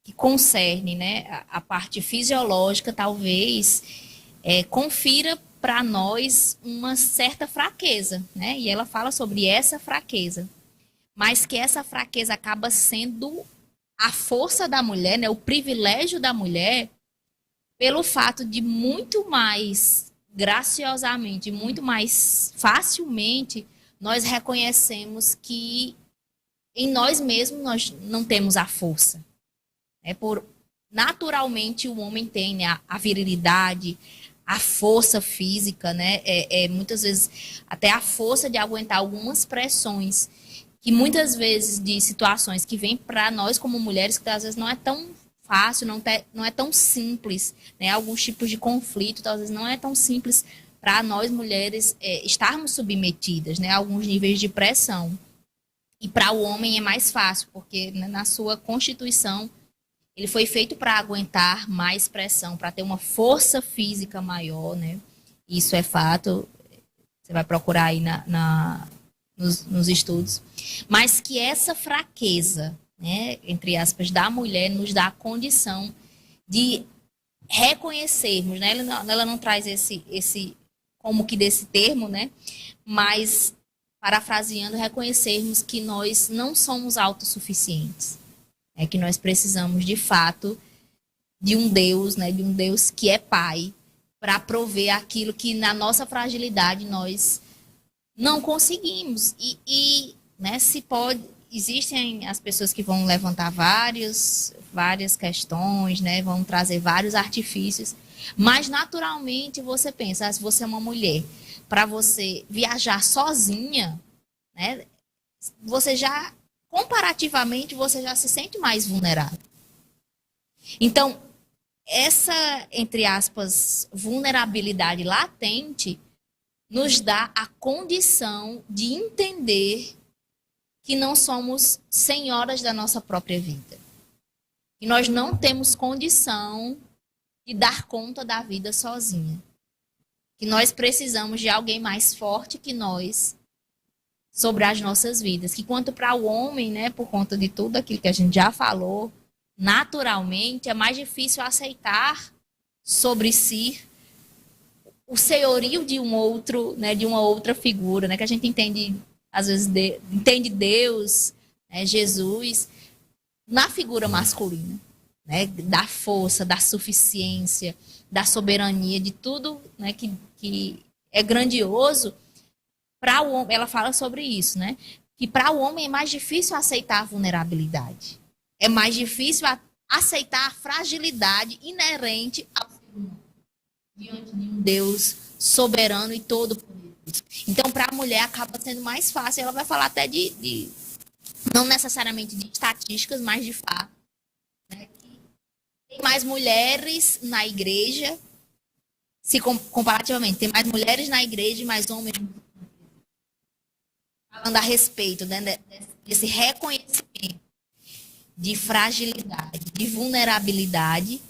que concerne, né? A parte fisiológica, talvez confira para nós uma certa fraqueza, né? E ela fala sobre essa fraqueza, mas que essa fraqueza acaba sendo a força da mulher, né? O privilégio da mulher, pelo fato de muito mais graciosamente, muito mais facilmente, nós reconhecemos que em nós mesmos nós não temos a força. Por naturalmente o homem tem, né, a virilidade, a força física, né? Muitas vezes até a força de aguentar algumas pressões que muitas vezes de situações que vêm para nós como mulheres que às vezes não é tão fácil, não é tão simples, né? Alguns tipos de conflito, às vezes não é tão simples para nós mulheres estarmos submetidas, né? A alguns níveis de pressão. E para o homem é mais fácil, porque né, na sua constituição ele foi feito para aguentar mais pressão, para ter uma força física maior, né? Isso é fato. Você vai procurar aí nos estudos. Mas que essa fraqueza, né, entre aspas, da mulher nos dá a condição de reconhecermos, né? Ela não traz esse como que desse termo, né? Mas, parafraseando, reconhecermos que nós não somos autossuficientes. É que nós precisamos, de fato, de um Deus, né, de um Deus que é Pai, para prover aquilo que na nossa fragilidade nós não conseguimos. Né, se pode, existem as pessoas que vão levantar várias questões, né, vão trazer vários artifícios, mas naturalmente você pensa, se você é uma mulher, para você viajar sozinha, né, você já comparativamente você já se sente mais vulnerável. Então, essa, entre aspas, vulnerabilidade latente nos dá a condição de entender que não somos senhoras da nossa própria vida. E nós não temos condição de dar conta da vida sozinha. Que nós precisamos de alguém mais forte que nós sobre as nossas vidas. Que quanto para o homem, né, por conta de tudo aquilo que a gente já falou, naturalmente é mais difícil aceitar sobre si o senhorio de um outro, né, de uma outra figura, né, que a gente entende às vezes entende Deus, né, Jesus na figura masculina, né, da força, da suficiência, da soberania, de tudo, né, que é grandioso. Para o homem, ela fala sobre isso, né? Que para o homem é mais difícil aceitar a vulnerabilidade. É mais difícil aceitar a fragilidade inerente ao ser humano, diante de um Deus soberano e todo-poderoso. Então, para a mulher acaba sendo mais fácil. Ela vai falar até não necessariamente de estatísticas, mas de fato, né? Que tem mais mulheres na igreja se comparativamente, tem mais mulheres na igreja e mais homens. Falando a respeito, né, desse reconhecimento de fragilidade, de vulnerabilidade,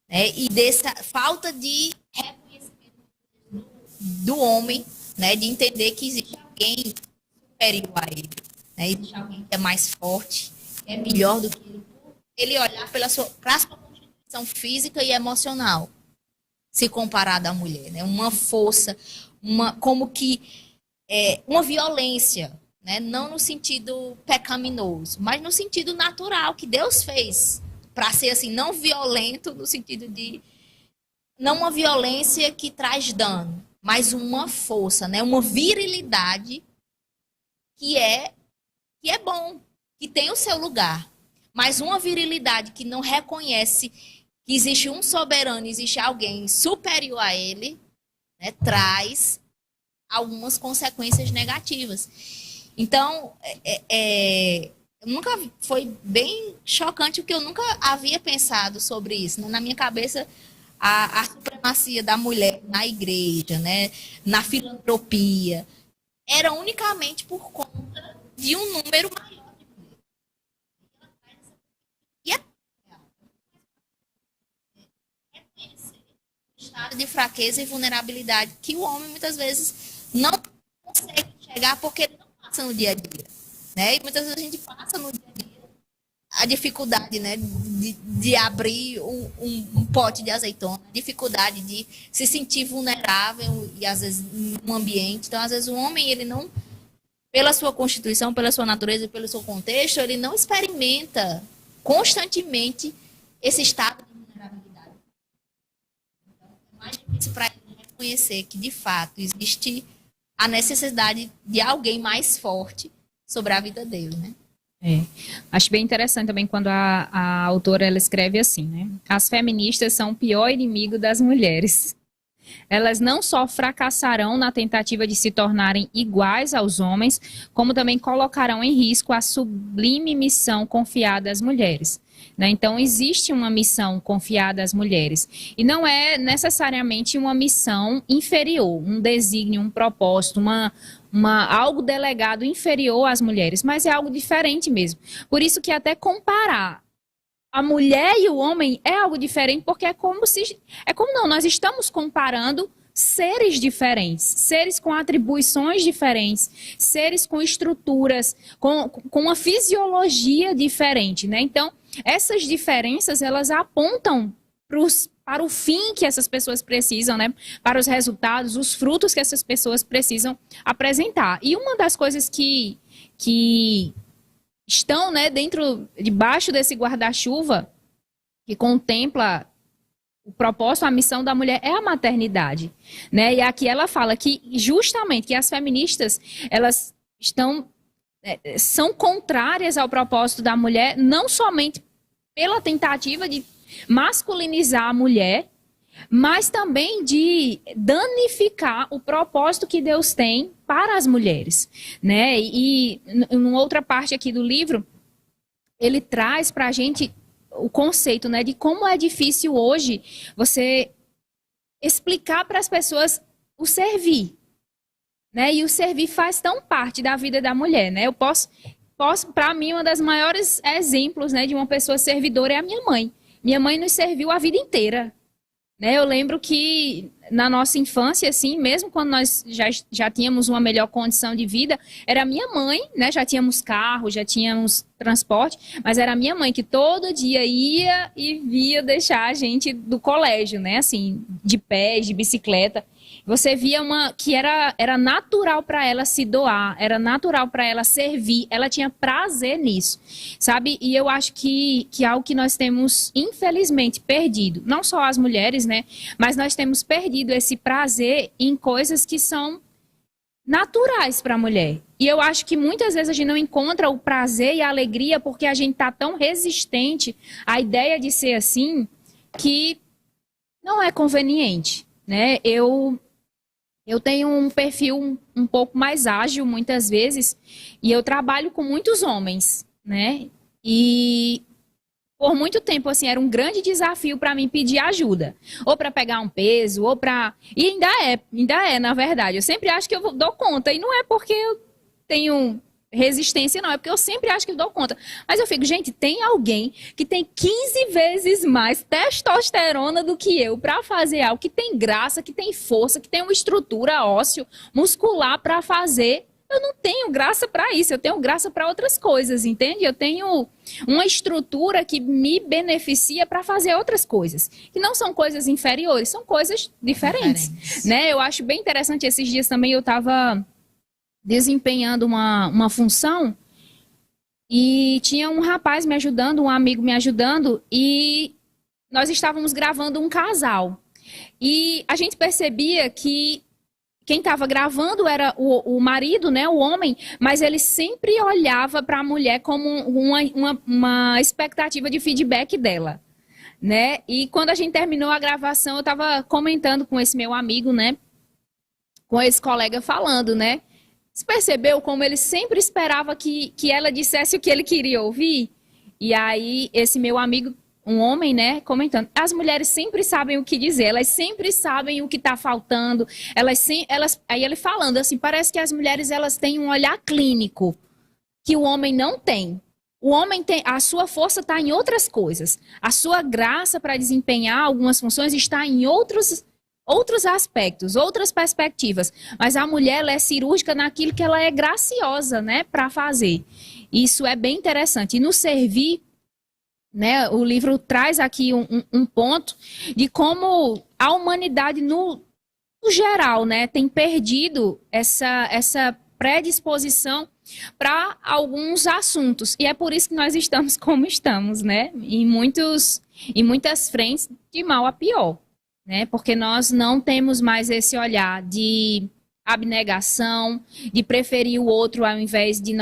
né, e dessa falta de reconhecimento do homem, né, de entender que existe alguém superior a ele, né, existe alguém que é mais forte, que é melhor do que ele. Ele olhar para a sua constituição física e emocional, se comparado à mulher, né? Uma força, como que uma violência, né? Não no sentido pecaminoso, mas no sentido natural que Deus fez para ser assim, não violento no sentido de não uma violência que traz dano, mas uma força, né? Uma virilidade que é bom, que tem o seu lugar. Mas uma virilidade que não reconhece que existe um soberano, existe alguém superior a ele, né, traz algumas consequências negativas. Então, nunca foi bem chocante, porque eu nunca havia pensado sobre isso. Né? Na minha cabeça, a supremacia da mulher na igreja, né, na filantropia, era unicamente por conta de um número maior. Estado de fraqueza e vulnerabilidade que o homem muitas vezes não consegue chegar porque ele não passa no dia a dia, né? E muitas vezes a gente passa no dia a dia a dificuldade, né, de abrir um pote de azeitona, a dificuldade de se sentir vulnerável e às vezes num ambiente. Então, às vezes o homem, ele não, pela sua constituição, pela sua natureza e pelo seu contexto, ele não experimenta constantemente esse estado de vulnerabilidade. Então, é mais difícil para ele reconhecer que, de fato, existe a necessidade de alguém mais forte sobre a vida dele, né? Acho bem interessante também quando a autora ela escreve assim, né? As feministas são o pior inimigo das mulheres. Elas não só fracassarão na tentativa de se tornarem iguais aos homens, como também colocarão em risco a sublime missão confiada às mulheres. Né? Então, existe uma missão confiada às mulheres. E não é necessariamente uma missão inferior, um desígnio, um propósito, algo delegado inferior às mulheres, mas é algo diferente mesmo. Por isso que até comparar a mulher e o homem é algo diferente, porque nós estamos comparando seres diferentes, seres com atribuições diferentes, seres com estruturas, com uma fisiologia diferente, né? Então, essas diferenças, elas apontam para o fim que essas pessoas precisam, né? Para os resultados, os frutos que essas pessoas precisam apresentar. E uma das coisas que estão, né, debaixo desse guarda-chuva que contempla o propósito, a missão da mulher é a maternidade, né? E aqui ela fala que justamente que as feministas, elas são contrárias ao propósito da mulher, não somente pela tentativa de masculinizar a mulher, mas também de danificar o propósito que Deus tem para as mulheres, né? E em outra parte aqui do livro, ele traz para a gente o conceito, né, de como é difícil hoje você explicar para as pessoas o servir, né? E o servir faz tão parte da vida da mulher, né? Eu posso para mim, um dos maiores exemplos, né, de uma pessoa servidora é a minha mãe. Minha mãe nos serviu a vida inteira. Né, eu lembro que na nossa infância, assim, mesmo quando nós já tínhamos uma melhor condição de vida, era minha mãe, né, já tínhamos carro, já tínhamos transporte, mas era minha mãe que todo dia ia e via deixar a gente do colégio, né, assim, de pé, de bicicleta. Você via que era natural para ela se doar, era natural para ela servir, ela tinha prazer nisso, sabe? E eu acho que é algo que nós temos, infelizmente, perdido. Não só as mulheres, né? Mas nós temos perdido esse prazer em coisas que são naturais para a mulher. E eu acho que muitas vezes a gente não encontra o prazer e a alegria porque a gente está tão resistente à ideia de ser assim que não é conveniente, né? Eu tenho um perfil um pouco mais ágil, muitas vezes, e eu trabalho com muitos homens, né? E por muito tempo, assim, era um grande desafio para mim pedir ajuda. Ou para pegar um peso, ou para... E ainda é, na verdade. Eu sempre acho que eu dou conta. E não é porque eu tenho resistência, não. É porque eu sempre acho que eu dou conta. Mas eu fico, gente, tem alguém que tem 15 vezes mais testosterona do que eu para fazer algo que tem graça, que tem força, que tem uma estrutura ósseo, muscular para fazer. Eu não tenho graça para isso, eu tenho graça para outras coisas, entende? Eu tenho uma estrutura que me beneficia para fazer outras coisas, que não são coisas inferiores, são coisas diferentes. Né? Eu acho bem interessante, esses dias também eu estava desempenhando uma função e tinha um rapaz me ajudando, um amigo me ajudando, e nós estávamos gravando um casal. E a gente percebia que quem estava gravando era o marido, né, o homem, mas ele sempre olhava para a mulher como uma expectativa de feedback dela, né? E quando a gente terminou a gravação, eu estava comentando com esse meu amigo, né, com esse colega falando, né? Você percebeu como ele sempre esperava que ela dissesse o que ele queria ouvir? E aí esse meu amigo, um homem, né, comentando, as mulheres sempre sabem o que dizer, elas sempre sabem o que está faltando, aí ele falando assim, parece que as mulheres elas têm um olhar clínico que o homem não tem. O homem tem, a sua força está em outras coisas, a sua graça para desempenhar algumas funções está em outros aspectos, outras perspectivas, mas a mulher ela é cirúrgica naquilo que ela é graciosa, né, para fazer. Isso é bem interessante. E no servir, né, o livro traz aqui um ponto de como a humanidade no geral, né, tem perdido essa predisposição para alguns assuntos. E é por isso que nós estamos como estamos, né, em muitas frentes, de mal a pior, né, porque nós não temos mais esse olhar de abnegação, de preferir o outro ao invés de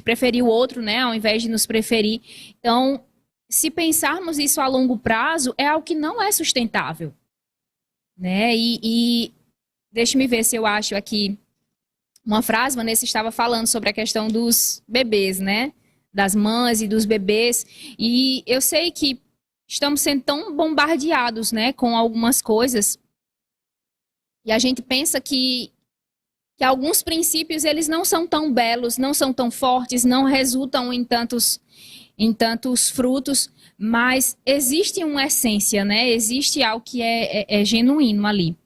preferir o outro, né, ao invés de nos preferir. Então, se pensarmos isso a longo prazo, é algo que não é sustentável, né? E deixe-me ver se eu acho aqui uma frase. Vanessa estava falando sobre a questão dos bebês, né? Das mães e dos bebês. E eu sei que estamos sendo tão bombardeados, né, com algumas coisas. E a gente pensa que alguns princípios eles não são tão belos, não são tão fortes, não resultam em tantos frutos, mas existe uma essência, né? Existe algo que é genuíno ali.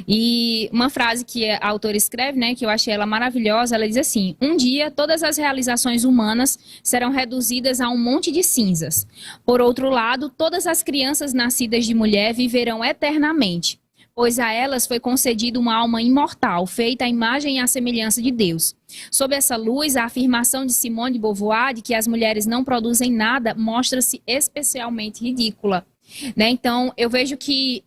E uma frase que a autora escreve, né, que eu achei ela maravilhosa, ela diz assim: um dia todas as realizações humanas serão reduzidas a um monte de cinzas. Por outro lado, todas as crianças nascidas de mulher viverão eternamente, pois a elas foi concedida uma alma imortal, feita à imagem e à semelhança de Deus. Sob essa luz, a afirmação de Simone de Beauvoir de que as mulheres não produzem nada mostra-se especialmente ridícula, né? Então, eu vejo que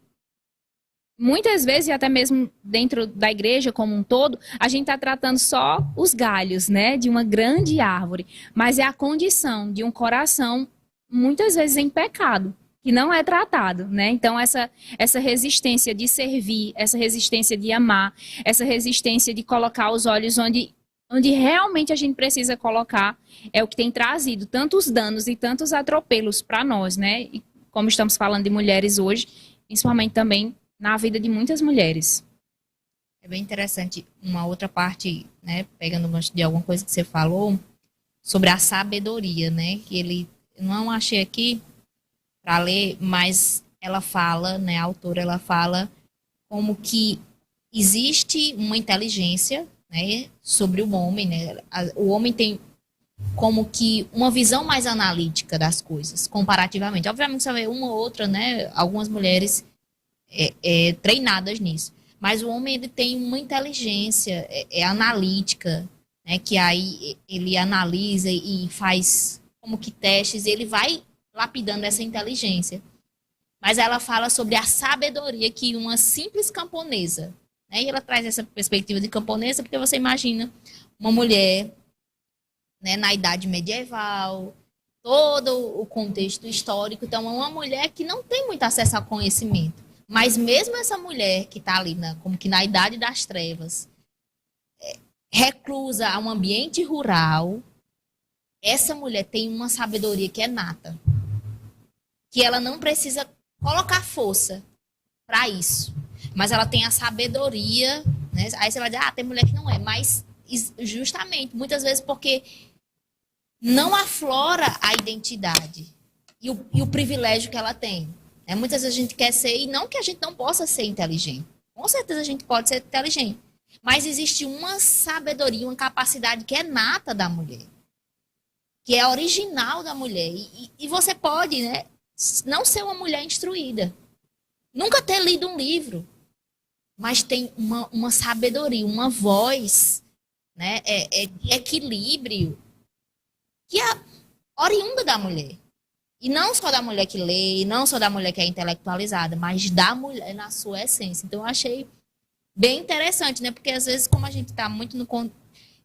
muitas vezes, e até mesmo dentro da igreja como um todo, a gente está tratando só os galhos, né, de uma grande árvore, mas é a condição de um coração, muitas vezes em pecado, que não é tratado, né? Então, essa resistência de servir, essa resistência de amar, essa resistência de colocar os olhos onde realmente a gente precisa colocar, é o que tem trazido tantos danos e tantos atropelos para nós, né? E como estamos falando de mulheres hoje, principalmente também na vida de muitas mulheres. É bem interessante uma outra parte, né, pegando de alguma coisa que você falou, sobre a sabedoria, né? Que ele, eu não achei aqui para ler, mas ela fala, né, a autora, ela fala como que existe uma inteligência, né, sobre o homem, né? O homem tem como que uma visão mais analítica das coisas, comparativamente. Obviamente, você vê uma ou outra, né, algumas mulheres treinadas nisso. Mas o homem ele tem uma inteligência analítica, né, que aí ele analisa e faz como que testes, ele vai lapidando essa inteligência. Mas ela fala sobre a sabedoria que uma simples camponesa, né, e ela traz essa perspectiva de camponesa porque você imagina uma mulher, né, na idade medieval, todo o contexto histórico, então é uma mulher que não tem muito acesso ao conhecimento. Mas mesmo essa mulher que está ali, como que na idade das trevas, reclusa a um ambiente rural, essa mulher tem uma sabedoria que é nata, que ela não precisa colocar força para isso, mas ela tem a sabedoria, né? Aí você vai dizer, tem mulher que não é, mas justamente, muitas vezes porque não aflora a identidade e o privilégio que ela tem. Muitas vezes a gente quer ser, e não que a gente não possa ser inteligente. Com certeza a gente pode ser inteligente. Mas existe uma sabedoria, uma capacidade que é nata da mulher. Que é original da mulher. E você pode, né, não ser uma mulher instruída. Nunca ter lido um livro. Mas tem uma sabedoria, uma voz, né, de equilíbrio que é oriunda da mulher. E não só da mulher que lê, não só da mulher que é intelectualizada, mas da mulher na sua essência. Então, eu achei bem interessante, né? Porque, às vezes, como a gente está muito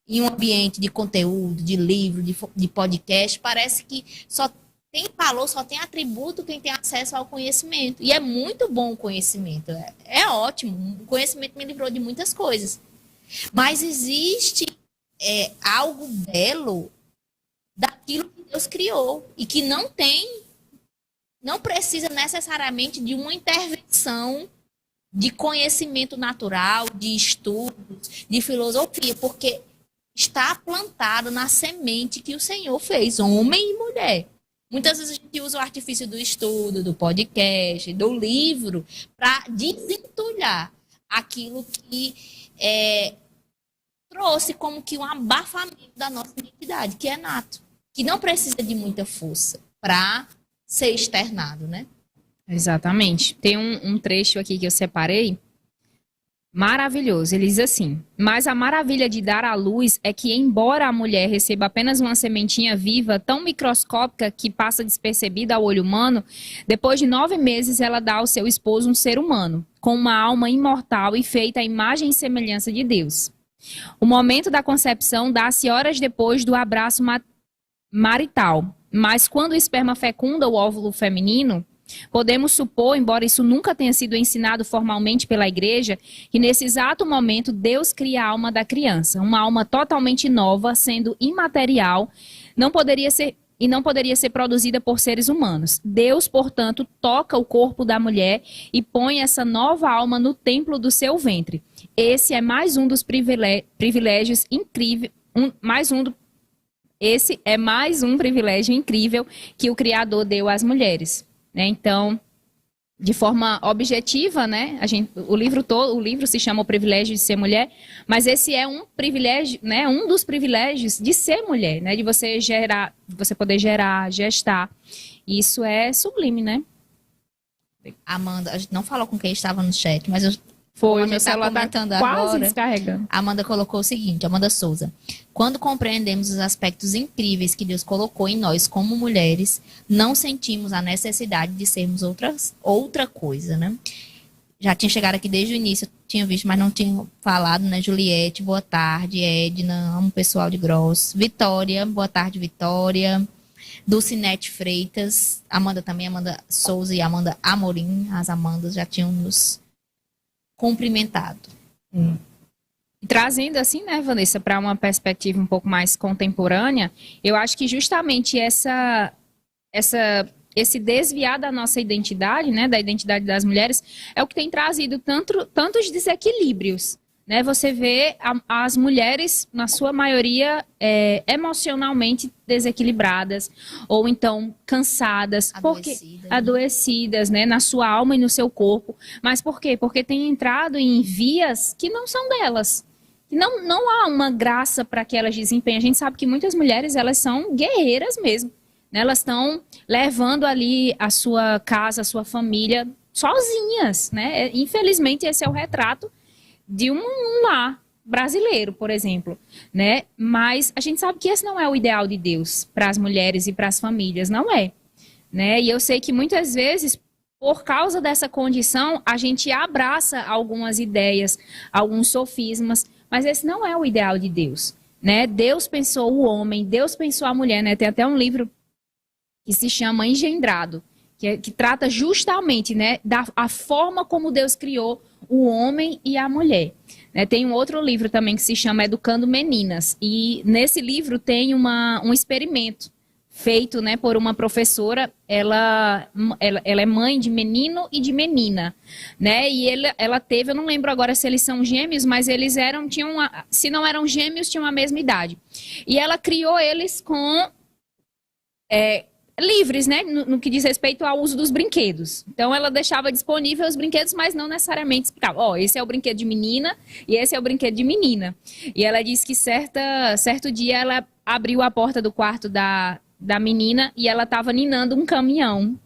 em um ambiente de conteúdo, de livro, de podcast, parece que só tem valor, só tem atributo quem tem acesso ao conhecimento. E é muito bom o conhecimento. É ótimo. O conhecimento me livrou de muitas coisas. Mas existe algo belo daquilo que Deus criou e que não precisa necessariamente de uma intervenção de conhecimento natural, de estudos, de filosofia, porque está plantado na semente que o Senhor fez, homem e mulher. Muitas vezes a gente usa o artifício do estudo, do podcast, do livro, para desentulhar aquilo que trouxe como que um abafamento da nossa identidade, que é nato, que não precisa de muita força para ser externado, né? Exatamente. Tem um trecho aqui que eu separei, maravilhoso. Ele diz assim: mas a maravilha de dar à luz é que, embora a mulher receba apenas uma sementinha viva, tão microscópica que passa despercebida ao olho humano, depois de 9 meses ela dá ao seu esposo um ser humano, com uma alma imortal e feita à imagem e semelhança de Deus. O momento da concepção dá-se horas depois do abraço marital, mas quando o esperma fecunda o óvulo feminino, podemos supor, embora isso nunca tenha sido ensinado formalmente pela igreja, que nesse exato momento Deus cria a alma da criança, uma alma totalmente nova, sendo imaterial, não poderia ser produzida por seres humanos. Deus, portanto, toca o corpo da mulher e põe essa nova alma no templo do seu ventre. Esse é mais um dos privilégios incríveis, esse é mais um privilégio incrível que o Criador deu às mulheres. Então, de forma objetiva, né, o livro se chama O Privilégio de Ser Mulher, mas esse é um privilégio, né, um dos privilégios de ser mulher, né, de você poder gerar, gestar. Isso é sublime, né? Amanda, a gente não falou com quem estava no chat, mas Foi, meu celular tá quase descarregando. Amanda colocou o seguinte, Amanda Souza: quando compreendemos os aspectos incríveis que Deus colocou em nós como mulheres, não sentimos a necessidade de sermos outra coisa, né? Já tinha chegado aqui desde o início, eu tinha visto, mas não tinha falado, né? Juliette, boa tarde. Edna, amo o pessoal de Gross. Vitória, boa tarde, Vitória. Dulcinete Freitas, Amanda também, Amanda Souza e Amanda Amorim. As Amandas já tinham nos cumprimentado. E trazendo assim, né, Vanessa, para uma perspectiva um pouco mais contemporânea, eu acho que justamente esse desviar da nossa identidade, né, da identidade das mulheres, é o que tem trazido tantos desequilíbrios, né? Você vê as mulheres, na sua maioria, emocionalmente desequilibradas, ou então cansadas, adoecidas, né, na sua alma e no seu corpo. Mas por quê? Porque tem entrado em vias que não são delas. Não há uma graça para que elas desempenhem. A gente sabe que muitas mulheres, elas são guerreiras mesmo, né? Elas estão levando ali a sua casa, a sua família sozinhas, né? Infelizmente, esse é o retrato de um lar brasileiro, por exemplo, né? Mas a gente sabe que esse não é o ideal de Deus para as mulheres e para as famílias, não é, né? E eu sei que muitas vezes, por causa dessa condição, a gente abraça algumas ideias, alguns sofismas, mas esse não é o ideal de Deus, né? Deus pensou o homem, Deus pensou a mulher, né? Tem até um livro que se chama Engendrado, que trata justamente, né, a forma como Deus criou o homem e a mulher. Né, tem um outro livro também que se chama Educando Meninas, e nesse livro tem um experimento feito, né, por uma professora. Ela é mãe de menino e de menina, né, e ela teve, eu não lembro agora se eles são gêmeos, mas eles se não eram gêmeos, tinham a mesma idade. E ela criou eles com... livres, né, no que diz respeito ao uso dos brinquedos. Então, ela deixava disponível os brinquedos, mas não necessariamente explicava. Esse é o brinquedo de menina e esse é o brinquedo de menina. E ela disse que certo dia ela abriu a porta do quarto da menina e ela estava ninando um caminhão.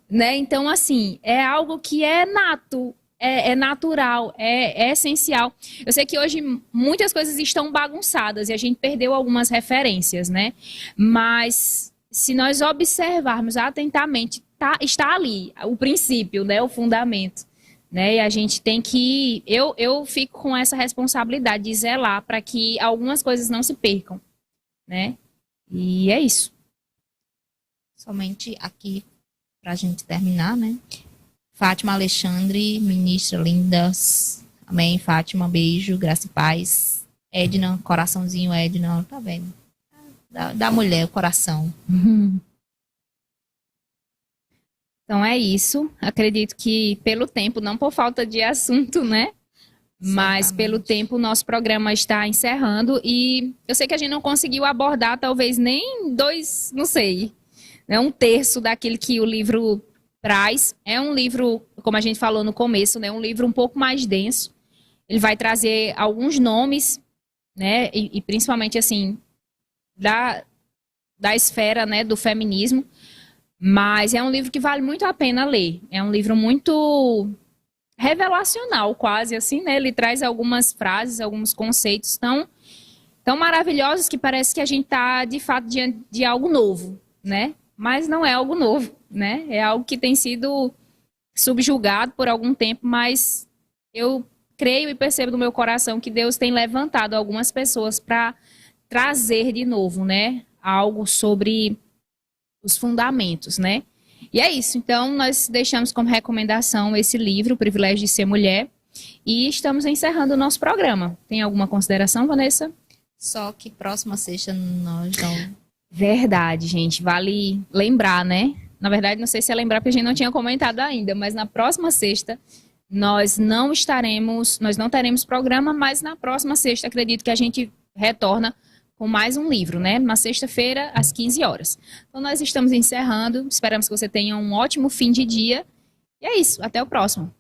Né? Então, assim, é algo que é nato, é natural, é essencial. Eu sei que hoje muitas coisas estão bagunçadas e a gente perdeu algumas referências, né? Mas... se nós observarmos atentamente, está ali o princípio, né, o fundamento. Né, e a gente tem que... Eu fico com essa responsabilidade de zelar para que algumas coisas não se percam. Né? E é isso. Somente aqui, para a gente terminar, né? Fátima Alexandre, ministra lindas. Amém, Fátima, beijo, graça e paz. Edna, coraçãozinho, Edna, tá vendo? Da mulher, o coração. Então é isso. Acredito que pelo tempo, não por falta de assunto, né? Mas pelo tempo o nosso programa está encerrando. E eu sei que a gente não conseguiu abordar talvez nem não sei, né, 1/3 daquilo que o livro traz. É um livro, como a gente falou no começo, né, um livro um pouco mais denso. Ele vai trazer alguns nomes, né, e principalmente assim... da esfera, né, do feminismo, mas é um livro que vale muito a pena ler. É um livro muito revelacional, quase assim, né? Ele traz algumas frases, alguns conceitos tão maravilhosos que parece que a gente está, de fato, diante de algo novo, né? Mas não é algo novo, né? É algo que tem sido subjugado por algum tempo, mas eu creio e percebo no meu coração que Deus tem levantado algumas pessoas para trazer de novo, né, algo sobre os fundamentos, né? E é isso. Então, nós deixamos como recomendação esse livro, O Privilégio de Ser Mulher, e estamos encerrando o nosso programa. Tem alguma consideração, Vanessa? Só que próxima sexta nós não... Verdade, gente. Vale lembrar, né? Na verdade, não sei se é lembrar, porque a gente não tinha comentado ainda, mas na próxima sexta nós não teremos programa, mas na próxima sexta acredito que a gente retorna com mais um livro, né? Na sexta-feira, às 15 horas. Então, nós estamos encerrando. Esperamos que você tenha um ótimo fim de dia. E é isso. Até o próximo.